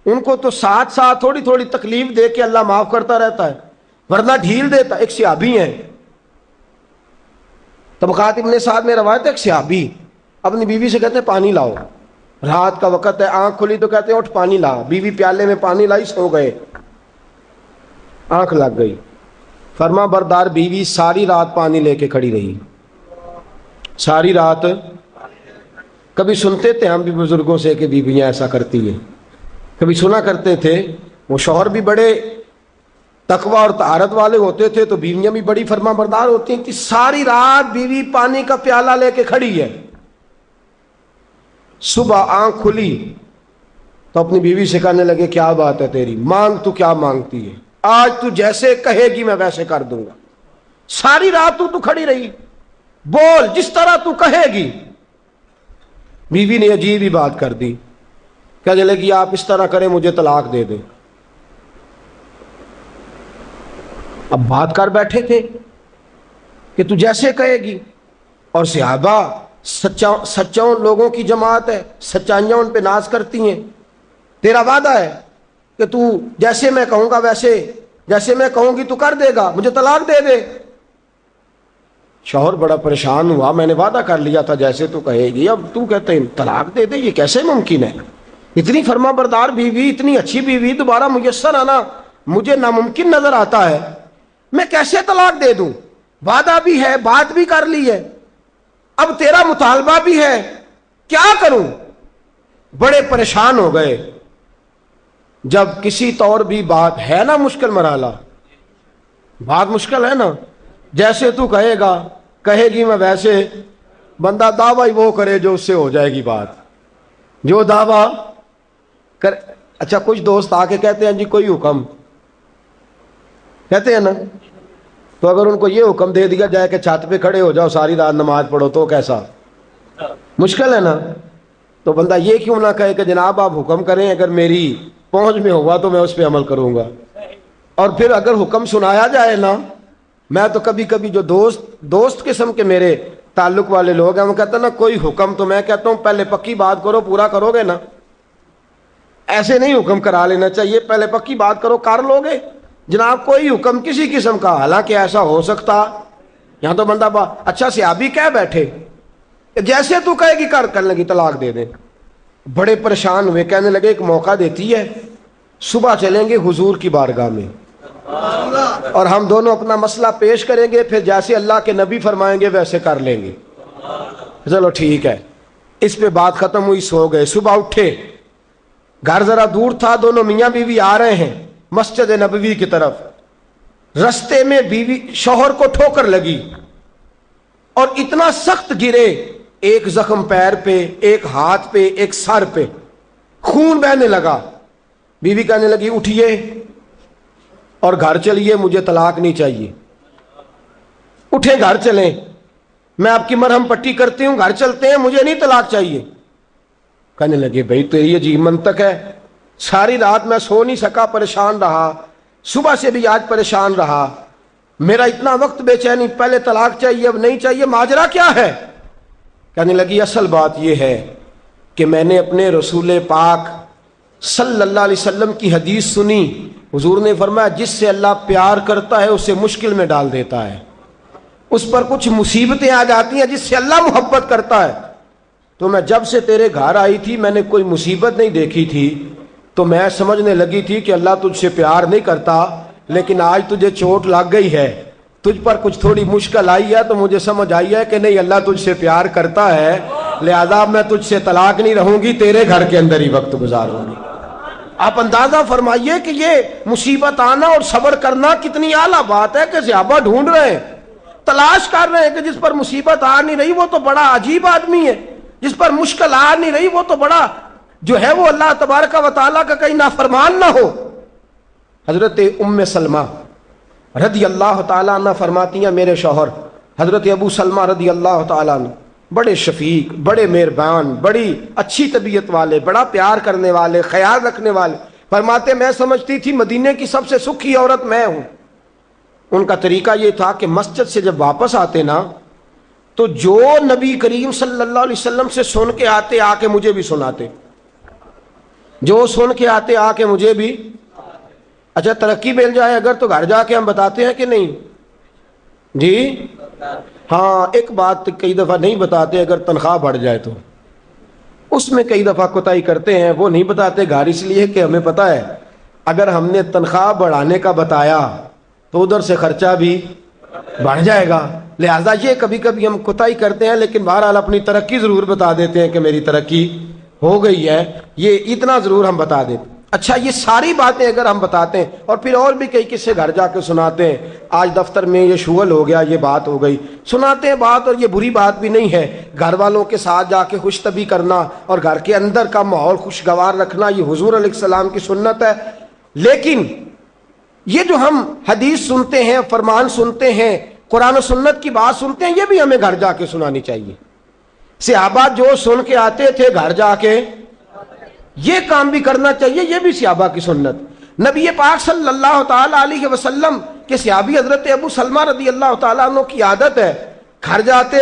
Speaker 1: ان کو تو ساتھ ساتھ تھوڑی تھوڑی تکلیف دے کے اللہ معاف کرتا رہتا ہے، ورنہ ڈھیل دیتا۔ ایک صحابی ہیں، طبقات ابن سعد میں روایت ہے، ایک صحابی اپنی بیوی سے کہتے ہیں پانی لاؤ، رات کا وقت ہے، آنکھ کھلی تو کہتے ہیں اٹھ پانی لا، بیوی پیالے میں پانی لائی، سو گئے، آنکھ لگ گئی۔ فرما بردار بیوی ساری رات پانی لے کے کھڑی رہی، ساری رات۔ کبھی سنتے تھے ہم بھی بزرگوں سے کہ بیویاں ایسا کرتی ہیں، کبھی سنا کرتے تھے، وہ شوہر بھی بڑے تقوی اور طہارت والے ہوتے تھے تو بیویاں بھی بڑی فرما بردار ہوتی ہیں کہ ساری رات بیوی پانی کا پیالہ لے کے کھڑی ہے۔ صبح آنکھ کھلی تو اپنی بیوی سے کہنے لگے کیا بات ہے تیری، مانگ تو کیا مانگتی ہے، آج تو جیسے کہے گی میں ویسے کر دوں گا۔ ساری رات تو کھڑی رہی، بول جس طرح تو کہے گی۔ بیوی نے عجیب ہی بات کر دی، کہنے لگی آپ اس طرح کریں مجھے طلاق دے دیں۔ اب بات کر بیٹھے تھے کہ تو جیسے کہے گی، اور صحابہ سچاؤں لوگوں کی جماعت ہے، سچائیاں ان پہ ناز کرتی ہیں، تیرا وعدہ ہے کہ تو جیسے میں کہوں گا ویسے، جیسے میں کہوں گی تو کر دے گا، مجھے طلاق دے دے۔ شوہر بڑا پریشان ہوا، میں نے وعدہ کر لیا تھا جیسے تو کہے گی، اب تو کہتے ہیں طلاق دے دے، یہ کیسے ممکن ہے؟ اتنی فرما بردار بیوی، اتنی اچھی بیوی دوبارہ میسر آنا مجھے ناممکن نظر آتا ہے، میں کیسے طلاق دے دوں؟ وعدہ بھی ہے، بات بھی کر لی ہے، اب تیرا مطالبہ بھی ہے، کیا کروں؟ بڑے پریشان ہو گئے۔ جب کسی طور بھی بات ہے نا مشکل مرحلہ، بات مشکل ہے نا، جیسے تو کہے گا، کہے گی میں ویسے، بندہ دعویٰ وہ کرے جو اس سے ہو جائے گی بات، جو دعویٰ کر۔ اچھا کچھ دوست آ کے کہتے ہیں جی کوئی حکم، کہتے ہیں نا، تو اگر ان کو یہ حکم دے دیا جائے کہ چھت پہ کھڑے ہو جاؤ ساری رات نماز پڑھو تو کیسا؟ مشکل ہے نا۔ تو بندہ یہ کیوں نہ کہے کہ جناب آپ حکم کریں، اگر میری پہنچ میں ہوگا تو میں اس پہ عمل کروں گا۔ اور پھر اگر حکم سنایا جائے نا، میں تو کبھی کبھی جو دوست قسم کے میرے تعلق والے لوگ ہیں وہ کہتے ہیں نا کوئی حکم، تو میں کہتا ہوں پہلے پکی بات کرو، پورا کرو گے نا؟ ایسے نہیں حکم کرا لینا چاہیے، پہلے پکی بات کرو، کر لو گے جناب کوئی حکم کسی قسم کا۔ حالانکہ ایسا ہو سکتا، یہاں تو بندہ اچھا صحابی کہہ بیٹھے جیسے تو کہے گی کرنے لگی طلاق دے دیں۔ بڑے پریشان ہوئے، کہنے لگے ایک موقع دیتی ہے، صبح چلیں گے حضور کی بارگاہ میں اور ہم دونوں اپنا مسئلہ پیش کریں گے، پھر جیسے اللہ کے نبی فرمائیں گے ویسے کر لیں گے۔ چلو ٹھیک ہے، اس پہ بات ختم ہوئی، سو گئے۔ صبح اٹھے، گھر ذرا دور تھا، دونوں میاں بیوی آ رہے ہیں مسجد نبوی کی طرف۔ رستے میں بیوی شوہر کو ٹھوکر لگی اور اتنا سخت گرے، ایک زخم پیر پہ، ایک ہاتھ پہ، ایک سر پہ، خون بہنے لگا۔ بیوی کہنے لگی اٹھیے اور گھر چلیے، مجھے طلاق نہیں چاہیے۔ اٹھے، گھر چلیں، میں آپ کی مرہم پٹی کرتی ہوں، گھر چلتے ہیں، مجھے نہیں طلاق چاہیے۔ کہنے لگے بھائی تیری عجیب منطق ہے، ساری رات میں سو نہیں سکا، پریشان رہا، صبح سے بھی آج پریشان رہا، میرا اتنا وقت بے چینی، پہلے طلاق چاہیے اب نہیں چاہیے، ماجرا کیا ہے؟ کہنے لگی اصل بات یہ ہے کہ میں نے اپنے رسول پاک صلی اللہ علیہ وسلم کی حدیث سنی، حضور نے فرمایا جس سے اللہ پیار کرتا ہے اسے مشکل میں ڈال دیتا ہے، اس پر کچھ مصیبتیں آ جاتی ہیں جس سے اللہ محبت کرتا ہے۔ تو میں جب سے تیرے گھر آئی تھی میں نے کوئی مصیبت نہیں دیکھی تھی، تو میں سمجھنے لگی تھی کہ اللہ تجھ سے پیار نہیں کرتا، لیکن آج تجھے چوٹ لگ گئی ہے، تجھ پر کچھ تھوڑی مشکل آئی ہے، تو مجھے سمجھ آئی ہے کہ نہیں اللہ تجھ سے پیار کرتا ہے، لہذا میں تجھ سے طلاق نہیں رہوں گی، تیرے گھر کے اندر ہی وقت گزاروں گی۔ آپ اندازہ فرمائیے کہ یہ مصیبت آنا اور صبر کرنا کتنی اعلیٰ بات ہے، کہ صحابہ ڈھونڈ رہے ہیں، تلاش کر رہے ہیں کہ جس پر مصیبت آ نہیں رہی وہ تو بڑا عجیب آدمی ہے، جس پر مشکل آ نہیں رہی وہ تو بڑا جو ہے وہ اللہ تبارک و تعالیٰ کا کہیں نافرمان نہ ہو۔ حضرت ام سلمہ رضی اللہ تعالیٰ عنہ فرماتی ہیں میرے شوہر حضرت ابو سلمہ رضی اللہ تعالیٰ عنہ بڑے شفیق، بڑے مہربان، بڑی اچھی طبیعت والے، بڑا پیار کرنے والے، خیال رکھنے والے، فرماتے میں سمجھتی تھی مدینے کی سب سے سکھی عورت میں ہوں۔ ان کا طریقہ یہ تھا کہ مسجد سے جب واپس آتے نا تو جو نبی کریم صلی اللہ علیہ وسلم سے سن کے آتے آ کے مجھے بھی سناتے، جو سن کے آتے آ کے مجھے بھی۔ اچھا ترقی مل جائے اگر تو گھر جا کے ہم بتاتے ہیں کہ نہیں جی؟ ہاں ایک بات کئی دفعہ نہیں بتاتے، اگر تنخواہ بڑھ جائے تو اس میں کئی دفعہ کوتاہی کرتے ہیں، وہ نہیں بتاتے گھر اس لیے کہ ہمیں پتہ ہے اگر ہم نے تنخواہ بڑھانے کا بتایا تو ادھر سے خرچہ بھی بڑھ جائے گا، لہذا یہ کبھی کبھی ہم کوتاہی کرتے ہیں، لیکن بہرحال اپنی ترقی ضرور بتا دیتے ہیں کہ میری ترقی ہو گئی ہے، یہ اتنا ضرور ہم بتا دیتے۔ اچھا یہ ساری باتیں اگر ہم بتاتے ہیں اور پھر اور بھی کئی قصے گھر جا کے سناتے ہیں، آج دفتر میں یہ شغل ہو گیا، یہ بات ہو گئی، سناتے ہیں بات، اور یہ بری بات بھی نہیں ہے، گھر والوں کے ساتھ جا کے خوش طبی کرنا اور گھر کے اندر کا ماحول خوشگوار رکھنا یہ حضور علیہ السلام کی سنت ہے۔ لیکن یہ جو ہم حدیث سنتے ہیں، فرمان سنتے ہیں، قرآن و سنت کی بات سنتے ہیں، یہ بھی ہمیں گھر جا کے سنانی چاہیے۔ صحابہ جو سن کے آتے تھے گھر جا کے یہ کام بھی کرنا چاہیے، یہ بھی صحابہ کی سنت۔ نبی پاک صلی اللہ تعالی علیہ وسلم کے صحابی حضرت ابو سلمہ رضی اللہ تعالیٰ عنہ کی عادت ہے گھر جاتے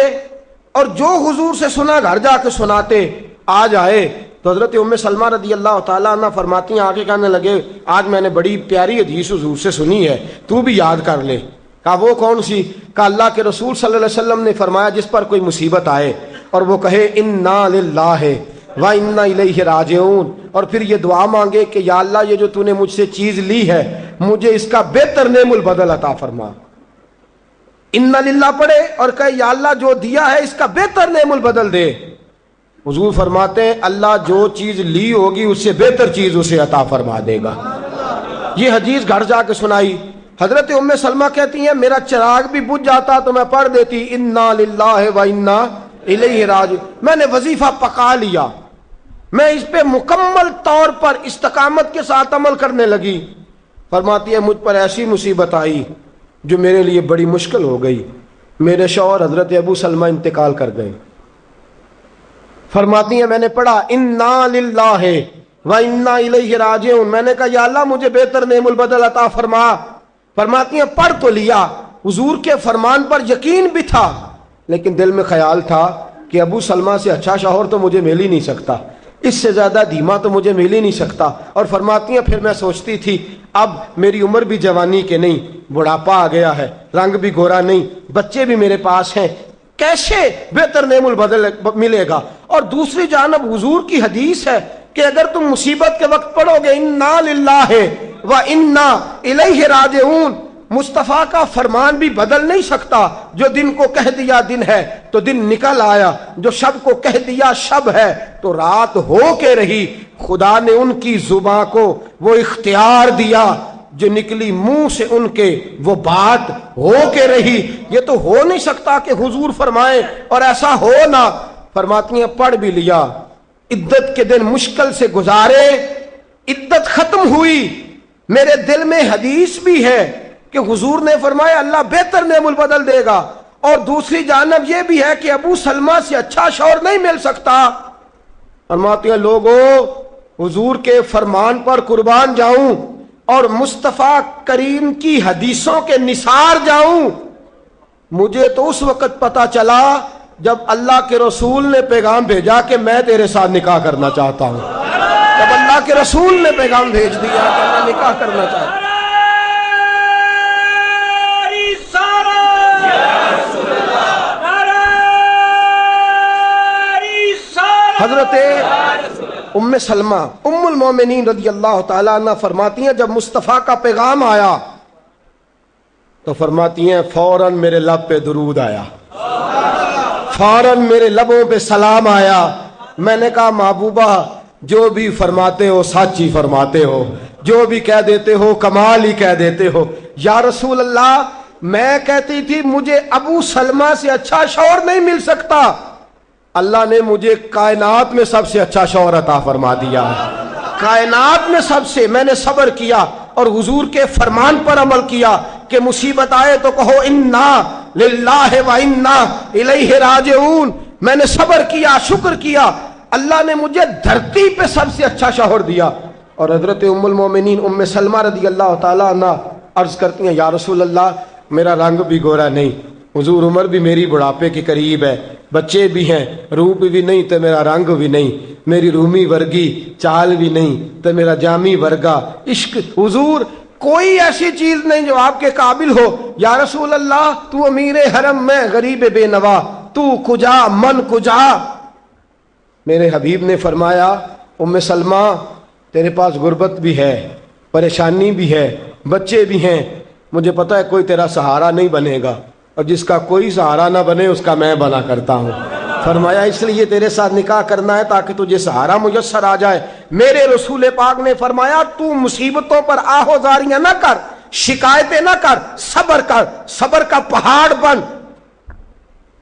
Speaker 1: اور جو حضور سے سنا گھر جا کے سناتے، آ جائے تو حضرت ام سلمہ رضی اللہ تعالیٰ عنہ فرماتی ہیں، آگے کہنے لگے آج میں نے بڑی پیاری حدیث حضور سے سنی ہے، تو بھی یاد کر لے۔ کہا وہ کون سی؟ کہا اللہ کے رسول صلی اللہ علیہ وسلم نے فرمایا جس پر کوئی مصیبت آئے اور وہ کہے انا للہ وَإِنَّا إِلَيْهِ رَاجِعُونَ، اور پھر یہ دعا مانگے کہ یا اللہ یہ جو تو نے مجھ سے چیز لی ہے مجھے اس کا بہتر نعم البدل عطا فرما۔ اِنَّا للہ پڑھے اور کہے یا اللہ جو دیا ہے اس کا بہتر نعم البدل دے۔ حضور فرماتے ہیں اللہ جو چیز لی ہوگی اس سے بہتر چیز اسے عطا فرما دے گا۔ یہ حدیث گھر جا کے سنائی۔ حضرت ام سلمہ کہتی ہیں میرا چراغ بھی بجھ جاتا تو میں پڑھ دیتی اِنَّا للہ وَإِنَّا إِلَيْهِ رَاجِعُونَ، میں نے وظیفہ پکا لیا، میں اس پہ مکمل طور پر استقامت کے ساتھ عمل کرنے لگی۔ فرماتی ہے مجھ پر ایسی مصیبت آئی جو میرے لیے بڑی مشکل ہو گئی، میرے شوہر حضرت ابو سلمہ انتقال کر گئے۔ فرماتی ہیں میں نے پڑھا انا للہ و انا الیہ راجعون، میں نے کہا یا اللہ مجھے بہتر نعم البدل عطا فرما۔ فرماتی ہیں پڑھ تو لیا، حضور کے فرمان پر یقین بھی تھا، لیکن دل میں خیال تھا کہ ابو سلمہ سے اچھا شوہر تو مجھے مل ہی نہیں سکتا، اس سے زیادہ دھیما تو مجھے مل ہی نہیں سکتا۔ اور فرماتی ہیں پھر میں سوچتی تھی اب میری عمر بھی جوانی کے نہیں، بڑھاپا آ گیا ہے، رنگ بھی گورا نہیں، بچے بھی میرے پاس ہیں، کیسے بہتر نعم البدل ملے گا؟ اور دوسری جانب حضور کی حدیث ہے کہ اگر تم مصیبت کے وقت پڑھو گے انا للہ و انا الیہ راجعون، مصطفیٰ کا فرمان بھی بدل نہیں سکتا۔ جو دن کو کہہ دیا دن ہے تو دن نکل آیا، جو شب کو کہہ دیا شب ہے تو رات ہو کے رہی۔ خدا نے ان کی زباں کو وہ اختیار دیا، جو نکلی منہ سے ان کے وہ بات ہو کے رہی۔ یہ تو ہو نہیں سکتا کہ حضور فرمائے اور ایسا ہو نہ۔ فرماتی ہیں پڑھ بھی لیا، عدت کے دن مشکل سے گزارے، عدت ختم ہوئی، میرے دل میں حدیث بھی ہے کہ حضور نے فرمایا اللہ بہتر نعم البدل دے گا، اور دوسری جانب یہ بھی ہے کہ ابو سلمہ سے اچھا شوہر نہیں مل سکتا۔ فرماتی ہیں لوگوں حضور کے فرمان پر قربان جاؤں اور مصطفیٰ کریم کی حدیثوں کے نثار جاؤں۔ مجھے تو اس وقت پتا چلا جب اللہ کے رسول نے پیغام بھیجا کہ میں تیرے ساتھ نکاح کرنا چاہتا ہوں، جب اللہ کے رسول نے پیغام بھیج دیا کہ میں نکاح کرنا چاہتا ہوں۔ حضرت ام سلمہ ام المومنین رضی اللہ تعالیٰ عنہ فرماتی ہیں جب مصطفیٰ کا پیغام آیا تو فرماتی ہیں فوراً میرے لب پہ درود آیا، فوراً میرے لبوں پہ سلام آیا۔ میں نے کہا محبوبہ جو بھی فرماتے ہو سچ ہی فرماتے ہو، جو بھی کہہ دیتے ہو کمال ہی کہہ دیتے ہو۔ یا رسول اللہ میں کہتی تھی مجھے ابو سلمہ سے اچھا شوہر نہیں مل سکتا، اللہ نے مجھے کائنات میں سب سے اچھا شوہر عطا فرما دیا ہے، کائنات میں سب سے۔ میں نے صبر کیا اور حضور کے فرمان پر عمل کیا کہ مصیبت آئے تو کہو انا للہ و انا الیہ راجعون۔ میں نے صبر کیا، شکر کیا، اللہ نے مجھے دھرتی پہ سب سے اچھا شوہر دیا۔ اور حضرت ام المومنین ام سلمہ رضی اللہ تعالیٰ عنہ عرض کرتی ہیں یا رسول اللہ میرا رنگ بھی گورا نہیں، حضور عمر بھی میری بڑھاپے کے قریب ہے، بچے بھی ہیں، روپ بھی نہیں تو میرا رنگ بھی نہیں، میری رومی ورگی چال بھی نہیں تو میرا جامی ورگا عشق، حضور کوئی ایسی چیز نہیں جو آپ کے قابل ہو۔ یا رسول اللہ تو امیر حرم میں غریب بے نوا، تو کجا من کجا۔ میرے حبیب نے فرمایا ام سلمہ تیرے پاس غربت بھی ہے، پریشانی بھی ہے، بچے بھی ہیں، مجھے پتا ہے کوئی تیرا سہارا نہیں بنے گا، اور جس کا کوئی سہارا نہ بنے اس کا میں بنا کرتا ہوں۔ فرمایا اس لیے تیرے ساتھ نکاح کرنا ہے تاکہ تجھے سہارا میسر آ جائے۔ میرے رسول پاک نے فرمایا تو مصیبتوں پر آہوازاریاں نہ کر، شکایتیں نہ کر، صبر کر، صبر کا پہاڑ بن۔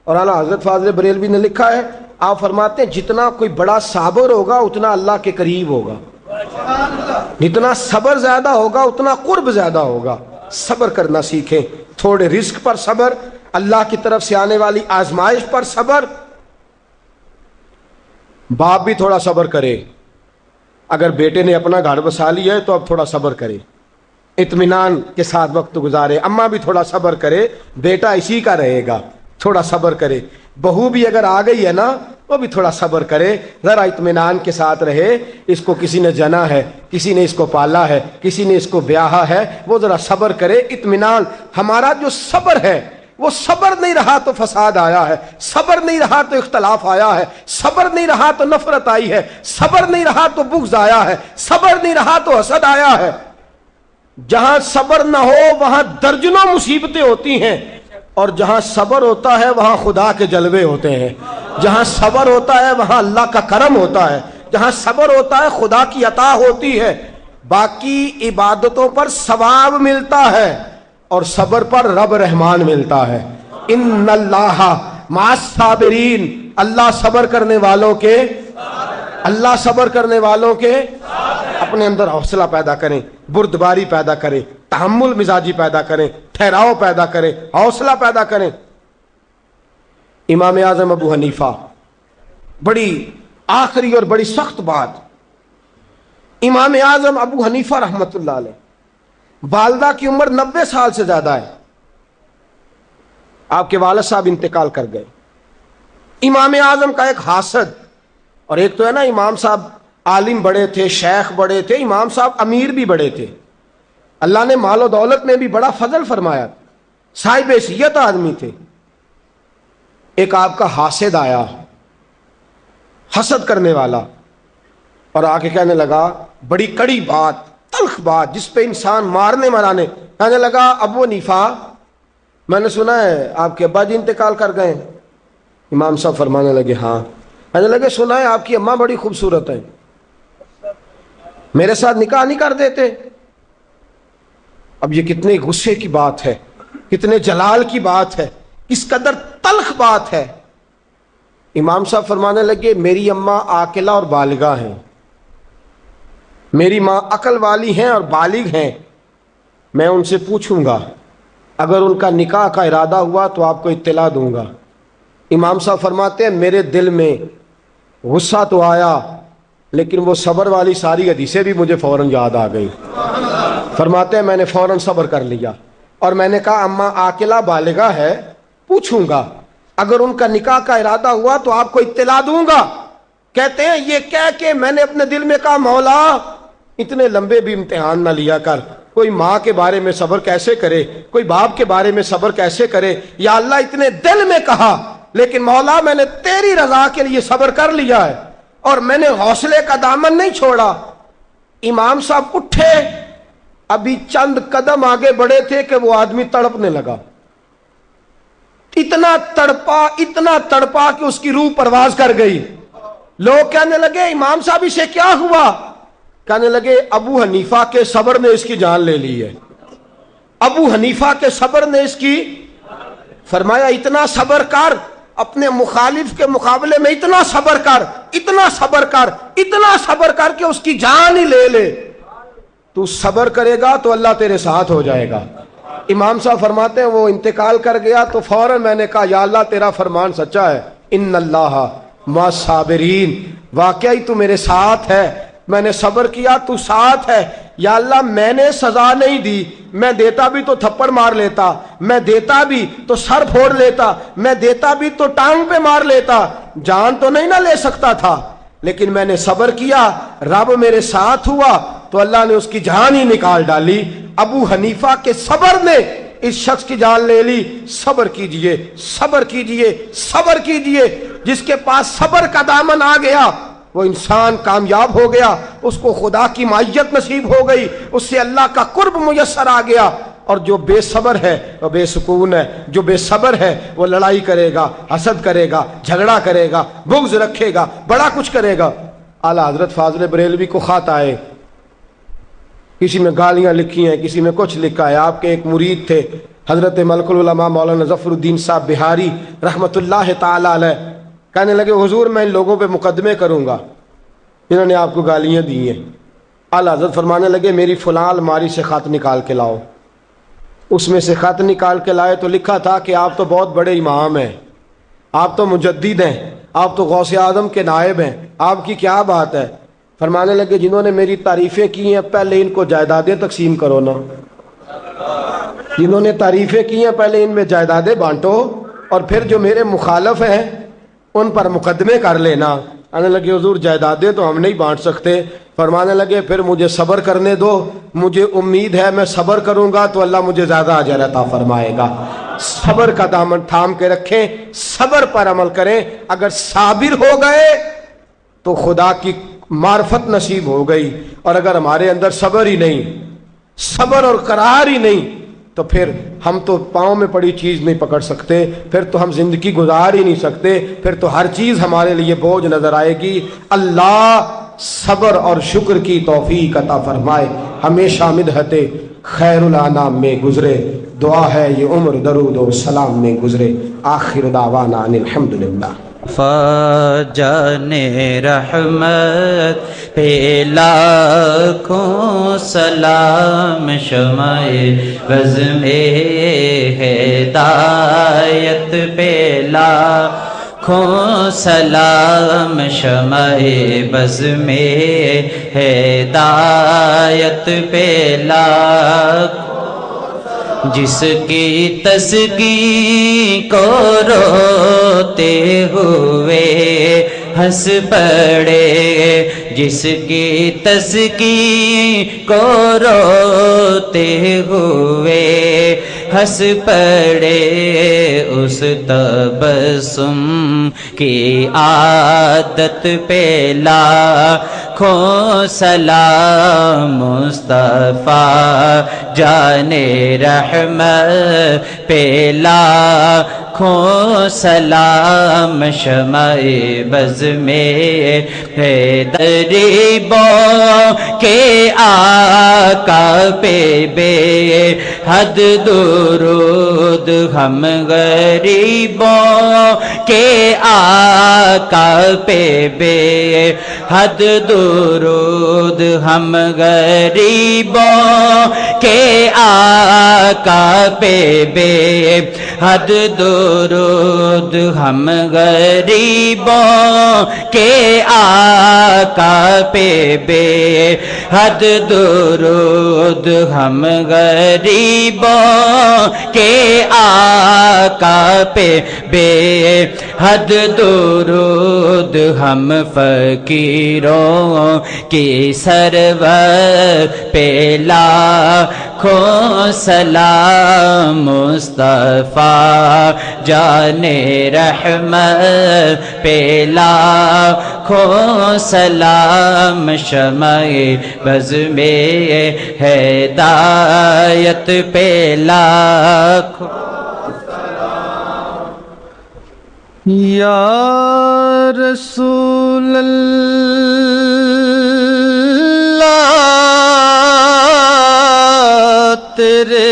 Speaker 1: اور اعلیٰ حضرت فاضل بریلوی نے لکھا ہے آپ فرماتے ہیں جتنا کوئی بڑا صابر ہوگا اتنا اللہ کے قریب ہوگا، جتنا صبر زیادہ ہوگا اتنا قرب زیادہ ہوگا۔ صبر کرنا سیکھیں، تھوڑے رزق پر صبر، اللہ کی طرف سے آنے والی آزمائش پر صبر۔ باپ بھی تھوڑا صبر کرے، اگر بیٹے نے اپنا گھر بسا لیا ہے تو اب تھوڑا صبر کرے، اطمینان کے ساتھ وقت گزارے۔ اماں بھی تھوڑا صبر کرے، بیٹا اسی کا رہے گا، تھوڑا صبر کرے۔ بہو بھی اگر آ گئی ہے نا وہ بھی تھوڑا صبر کرے، ذرا اطمینان کے ساتھ رہے۔ اس کو کسی نے جنا ہے، کسی نے اس کو پالا ہے، کسی نے اس کو بیاہا ہے، وہ ذرا صبر کرے، اطمینان۔ ہمارا جو صبر ہے وہ صبر نہیں رہا تو فساد آیا ہے، صبر نہیں رہا تو اختلاف آیا ہے، صبر نہیں رہا تو نفرت آئی ہے، صبر نہیں رہا تو بغض آیا ہے، صبر نہیں رہا تو حسد آیا ہے۔ جہاں صبر نہ ہو وہاں درجنوں مصیبتیں ہوتی ہیں، اور جہاں صبر ہوتا ہے وہاں خدا کے جلوے ہوتے ہیں، جہاں صبر ہوتا ہے وہاں اللہ کا کرم ہوتا ہے، جہاں صبر ہوتا ہے خدا کی عطا ہوتی ہے۔ باقی عبادتوں پر ثواب ملتا ہے اور صبر پر رب رحمان ملتا ہے۔ ان اللہ مع الصابرین، اللہ صبر کرنے والوں کے، اللہ صبر کرنے والوں کے اپنے اندر حوصلہ پیدا کریں، بردباری پیدا کریں، تحمل مزاجی پیدا کریں، ٹھہراؤ پیدا کریں، حوصلہ پیدا کریں۔ امام اعظم ابو حنیفہ بڑی آخری اور بڑی سخت بات، امام اعظم ابو حنیفہ رحمۃ اللہ علیہ، والدہ کی عمر 90 سال سے زیادہ ہے، آپ کے والد صاحب انتقال کر گئے۔ امام اعظم کا ایک حاسد، اور ایک تو ہے نا امام صاحب عالم بڑے تھے، شیخ بڑے تھے، امام صاحب امیر بھی بڑے تھے، اللہ نے مال و دولت میں بھی بڑا فضل فرمایا، صاحب حیثیت آدمی تھے۔ ایک آپ کا حاسد آیا، حسد کرنے والا، اور آ کے کہنے لگا بڑی کڑی بات، تلخ بات جس پہ انسان مارنے مرانے، کہنے لگا ابو حنیفہ میں نے سنا ہے آپ کے ابا جی انتقال کر گئے۔ امام صاحب فرمانے لگے ہاں۔ کہنے لگے سنا ہے آپ کی اماں بڑی خوبصورت ہے، میرے ساتھ نکاح نہیں کر دیتے؟ اب یہ کتنے غصے کی بات ہے، کتنے جلال کی بات ہے، کس قدر تلخ بات ہے۔ امام صاحب فرمانے لگے میری اماں عاقلہ اور بالغہ ہیں، میری ماں عقل والی ہیں اور بالغ ہیں، میں ان سے پوچھوں گا، اگر ان کا نکاح کا ارادہ ہوا تو آپ کو اطلاع دوں گا۔ امام صاحب فرماتے ہیں میرے دل میں غصہ تو آیا، لیکن وہ صبر والی ساری حدیثیں بھی مجھے فوراً یاد آ گئی۔ فرماتے ہیں میں نے فوراً صبر کر لیا، اور میں نے کہا اماں عاقلہ بالغہ ہے، پوچھوں گا، اگر ان کا نکاح کا ارادہ ہوا تو آپ کو اطلاع دوں گا۔ کہتے ہیں یہ کہہ کے میں نے اپنے دل میں کہا مولا اتنے لمبے بھی امتحان نہ لیا کر، کوئی ماں کے بارے میں صبر کیسے کرے، کوئی باپ کے بارے میں صبر کیسے کرے، یا اللہ اتنے دل میں کہا، لیکن مولا میں نے تیری رضا کے لیے صبر کر لیا ہے، اور میں نے حوصلے کا دامن نہیں چھوڑا۔ امام صاحب اٹھے، ابھی چند قدم آگے بڑھے تھے کہ وہ آدمی تڑپنے لگا، اتنا تڑپا کہ اس کی روح پرواز کر گئی۔ لوگ کہنے لگے امام صاحب اسے کیا ہوا؟ کہنے لگے ابو حنیفہ کے صبر نے اس کی جان لے لی ہے، ابو حنیفہ کے صبر نے اس کی۔ فرمایا اتنا صبر کر، اپنے مخالف کے مقابلے میں اتنا صبر کر، اتنا صبر کر، اتنا صبر کر کہ اس کی جان ہی لے لے۔ تو صبر کرے گا تو اللہ تیرے ساتھ ہو جائے گا۔ امام صاحب فرماتے ہیں وہ انتقال کر گیا تو فوراً میں نے کہا یا اللہ تیرا فرمان سچا ہے، ان اللہ مع الصابرین، واقعی تو میرے ساتھ ہے، میں نے صبر کیا تو ساتھ ہے۔ یا اللہ میں نے سزا نہیں دی، میں دیتا بھی تو تھپڑ مار لیتا، میں دیتا بھی تو سر پھوڑ لیتا، میں دیتا بھی تو ٹانگ پہ مار لیتا، جان تو نہیں نہ لے سکتا تھا، لیکن میں نے صبر کیا، رب میرے ساتھ ہوا تو اللہ نے اس کی جان ہی نکال ڈالی۔ ابو حنیفہ کے صبر نے اس شخص کی جان لے لی۔ صبر کیجئے، صبر کیجئے، صبر کیجئے، جس کے پاس صبر کا دامن آ گیا وہ انسان کامیاب ہو گیا، اس کو خدا کی معیت نصیب ہو گئی، اس سے اللہ کا قرب میسر آ گیا۔ اور جو بے صبر ہے وہ بے سکون ہے، جو بے صبر ہے وہ لڑائی کرے گا، حسد کرے گا، جھگڑا کرے گا، بغض رکھے گا، بڑا کچھ کرے گا۔ اعلیٰ حضرت فاضل بریلوی کو خط آئے، کسی میں گالیاں لکھی ہیں، کسی میں کچھ لکھا ہے۔ آپ کے ایک مرید تھے حضرت ملک العلماء مولانا ظفر الدین صاحب بہاری رحمۃ اللہ تعالی علیہ، کہنے لگے حضور میں ان لوگوں پہ مقدمے کروں گا جنہوں نے آپ کو گالیاں دی ہیں۔ اعلیٰ حضرت فرمانے لگے میری فلاں الماری سے خط نکال کے لاؤ۔ اس میں سے خط نکال کے لائے تو لکھا تھا کہ آپ تو بہت بڑے امام ہیں، آپ تو مجدد ہیں، آپ تو غوث اعظم کے نائب ہیں، آپ کی کیا بات ہے؟ فرمانے لگے جنہوں نے میری تعریفیں کی ہیں پہلے ان کو جائیدادیں تقسیم کرو نا، جنہوں نے تعریفیں کی ہیں پہلے ان میں جائیدادیں بانٹو، اور پھر جو میرے مخالف ہیں ان پر مقدمے کر لینا۔ آنے لگے حضور جائیدادیں تو ہم نہیں بانٹ سکتے۔ فرمانے لگے پھر مجھے صبر کرنے دو، مجھے امید ہے میں صبر کروں گا تو اللہ مجھے زیادہ اجر عطا فرمائے گا۔ صبر کا دامن تھام کے رکھیں، صبر پر عمل کریں، اگر صابر ہو گئے تو خدا کی معرفت نصیب ہو گئی، اور اگر ہمارے اندر صبر ہی نہیں، صبر اور قرار ہی نہیں، تو پھر ہم تو پاؤں میں پڑی چیز نہیں پکڑ سکتے، پھر تو ہم زندگی گزار ہی نہیں سکتے، پھر تو ہر چیز ہمارے لیے بوجھ نظر آئے گی۔ اللہ صبر اور شکر کی توفیق عطا فرمائے، ہمیشہ مدحت خیر الانام میں گزرے، دعا ہے یہ عمر درود و سلام میں گزرے۔ آخر دعوانا ان الحمدللہ۔
Speaker 2: فاجان رحمت پہ لاکھوں سلام، شمع بزم ہدایت پہ لاکھوں کھو سلام شمع بز میں ہدایت پہ لاکھ جس کی تسکین کو روتے ہوئے ہنس پڑے جس کی تسکین کو روتے ہوئے ہنس پڑے اس تبسم کی عادت پہ لاکھوں سلام مصطفیٰ جان رحمت پہ لاکھوں سلام شمع بز میں غریبوں کے آقا پہ بے حد درود ہم غریبوں کے آقا پہ بے حد درود ہم غریبوں کے آقا پہ بے حد درود ہم غریبوں کے آقا پہ بے حد درود ہم غریبوں کے آقا پہ بے حد درود ہم فقیروں کی سرور پہ لاکھوں سلام مصطفیٰ جان رحمت پہ لاکھوں سلام شمع بز میں ہدایت پہ لاکھوں
Speaker 3: یا رسول اللہ تیرے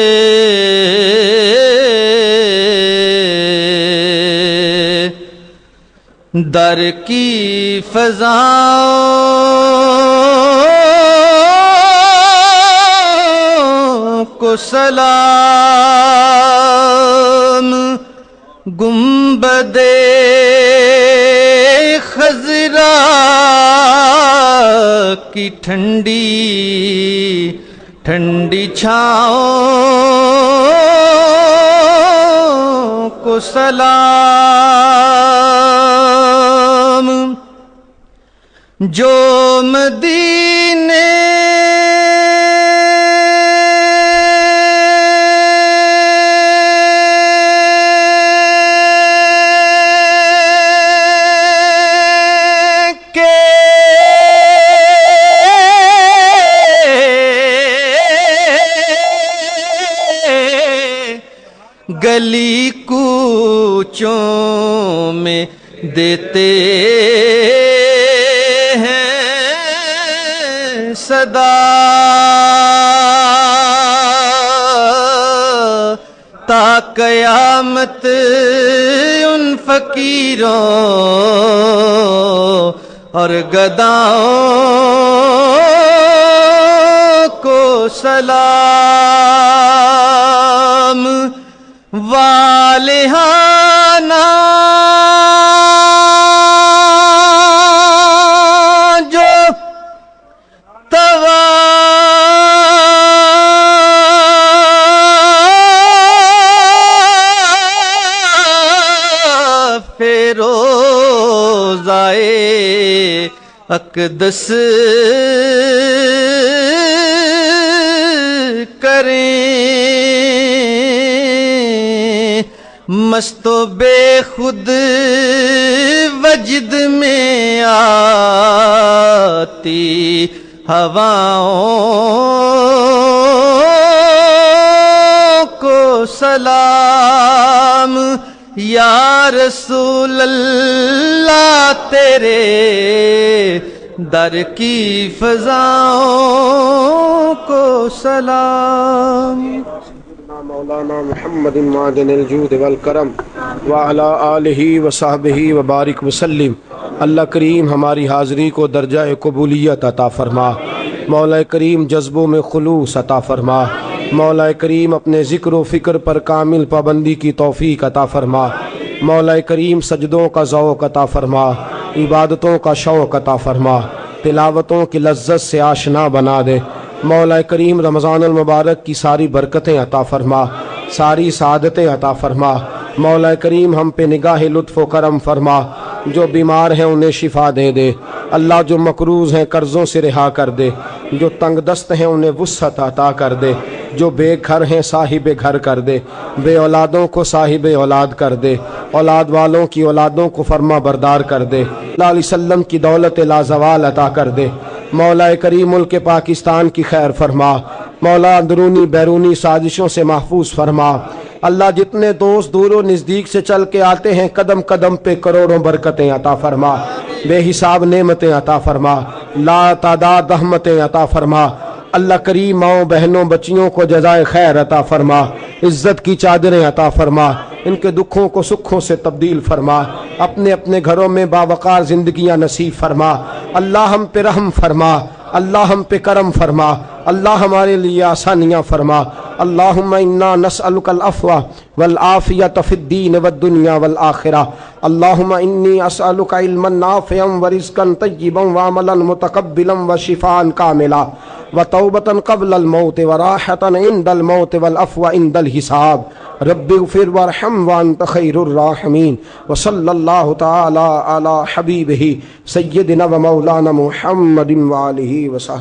Speaker 3: در کی فضاؤں کو سلام گنبد خضرا کی ٹھنڈی ٹھنڈی چھاؤں کو سلام جو مدینے گلی کوچوں میں دیتے ہیں صدا تا قیامت ان فقیروں اور گداؤں کو سلام والہانہ جو طواف روضائے اقدس کریں مست و بے خود وجد میں آتی ہواؤں کو سلام یا رسول اللہ تیرے در کی فضاؤں کو سلام
Speaker 1: مولانا محمد معدن الجود والکرم وعلی آلہ وصحبہ وبارک وسلم۔ اللہ کریم ہماری حاضری کو درجہ قبولیت عطا فرما، مولا کریم جذبوں میں خلوص عطا فرما، مولا کریم اپنے ذکر و فکر پر کامل پابندی کی توفیق عطا فرما، مولا کریم سجدوں کا ذوق عطا فرما، عبادتوں کا شوق عطا فرما، تلاوتوں کی لذت سے آشنا بنا دے۔ مولا کریم رمضان المبارک کی ساری برکتیں عطا فرما، ساری سعادتیں عطا فرما۔ مولا کریم ہم پہ نگاہ لطف و کرم فرما، جو بیمار ہیں انہیں شفا دے دے۔ اللہ جو مقروض ہیں قرضوں سے رہا کر دے، جو تنگ دست ہیں انہیں وسعت عطا کر دے، جو بے گھر ہیں صاحب گھر کر دے، بے اولادوں کو صاحب اولاد کر دے، اولاد والوں کی اولادوں کو فرما بردار کر دے۔ اللہ علیہ وسلم کی دولت لازوال عطا کر دے۔ مولا کریم ملک پاکستان کی خیر فرما، مولا اندرونی بیرونی سازشوں سے محفوظ فرما۔ اللہ جتنے دوست دور و نزدیک سے چل کے آتے ہیں قدم قدم پہ کروڑوں برکتیں عطا فرما، بے حساب نعمتیں عطا فرما، لا تعداد رحمتیں عطا فرما۔ اللہ کریم ماؤں بہنوں بچیوں کو جزائے خیر عطا فرما، عزت کی چادریں عطا فرما، ان کے دکھوں کو سکھوں سے تبدیل فرما، اپنے اپنے گھروں میں باوقار زندگیاں نصیب فرما۔ اللہ ہم پہ رحم فرما، اللہ ہم پہ کرم فرما، اللہ ہمارے لیے آسانیاں فرما۔ اللہم انا نسألک العفو والعافیۃ فی الدین والدنیا والآخرہ۔ اللہم انی اسألک علما نافعا ورزقا طیبا وعملا متقبلا وشفاء کاملا وتوبة قبل الموت وراحة عند الموت والعفو عند الحساب۔ رب اغفر وارحم وانت خیر الراحمین۔ وصلی اللہ تعالی علی حبیبہ سیدنا و مولانا محمد وآلہ وصحبہ۔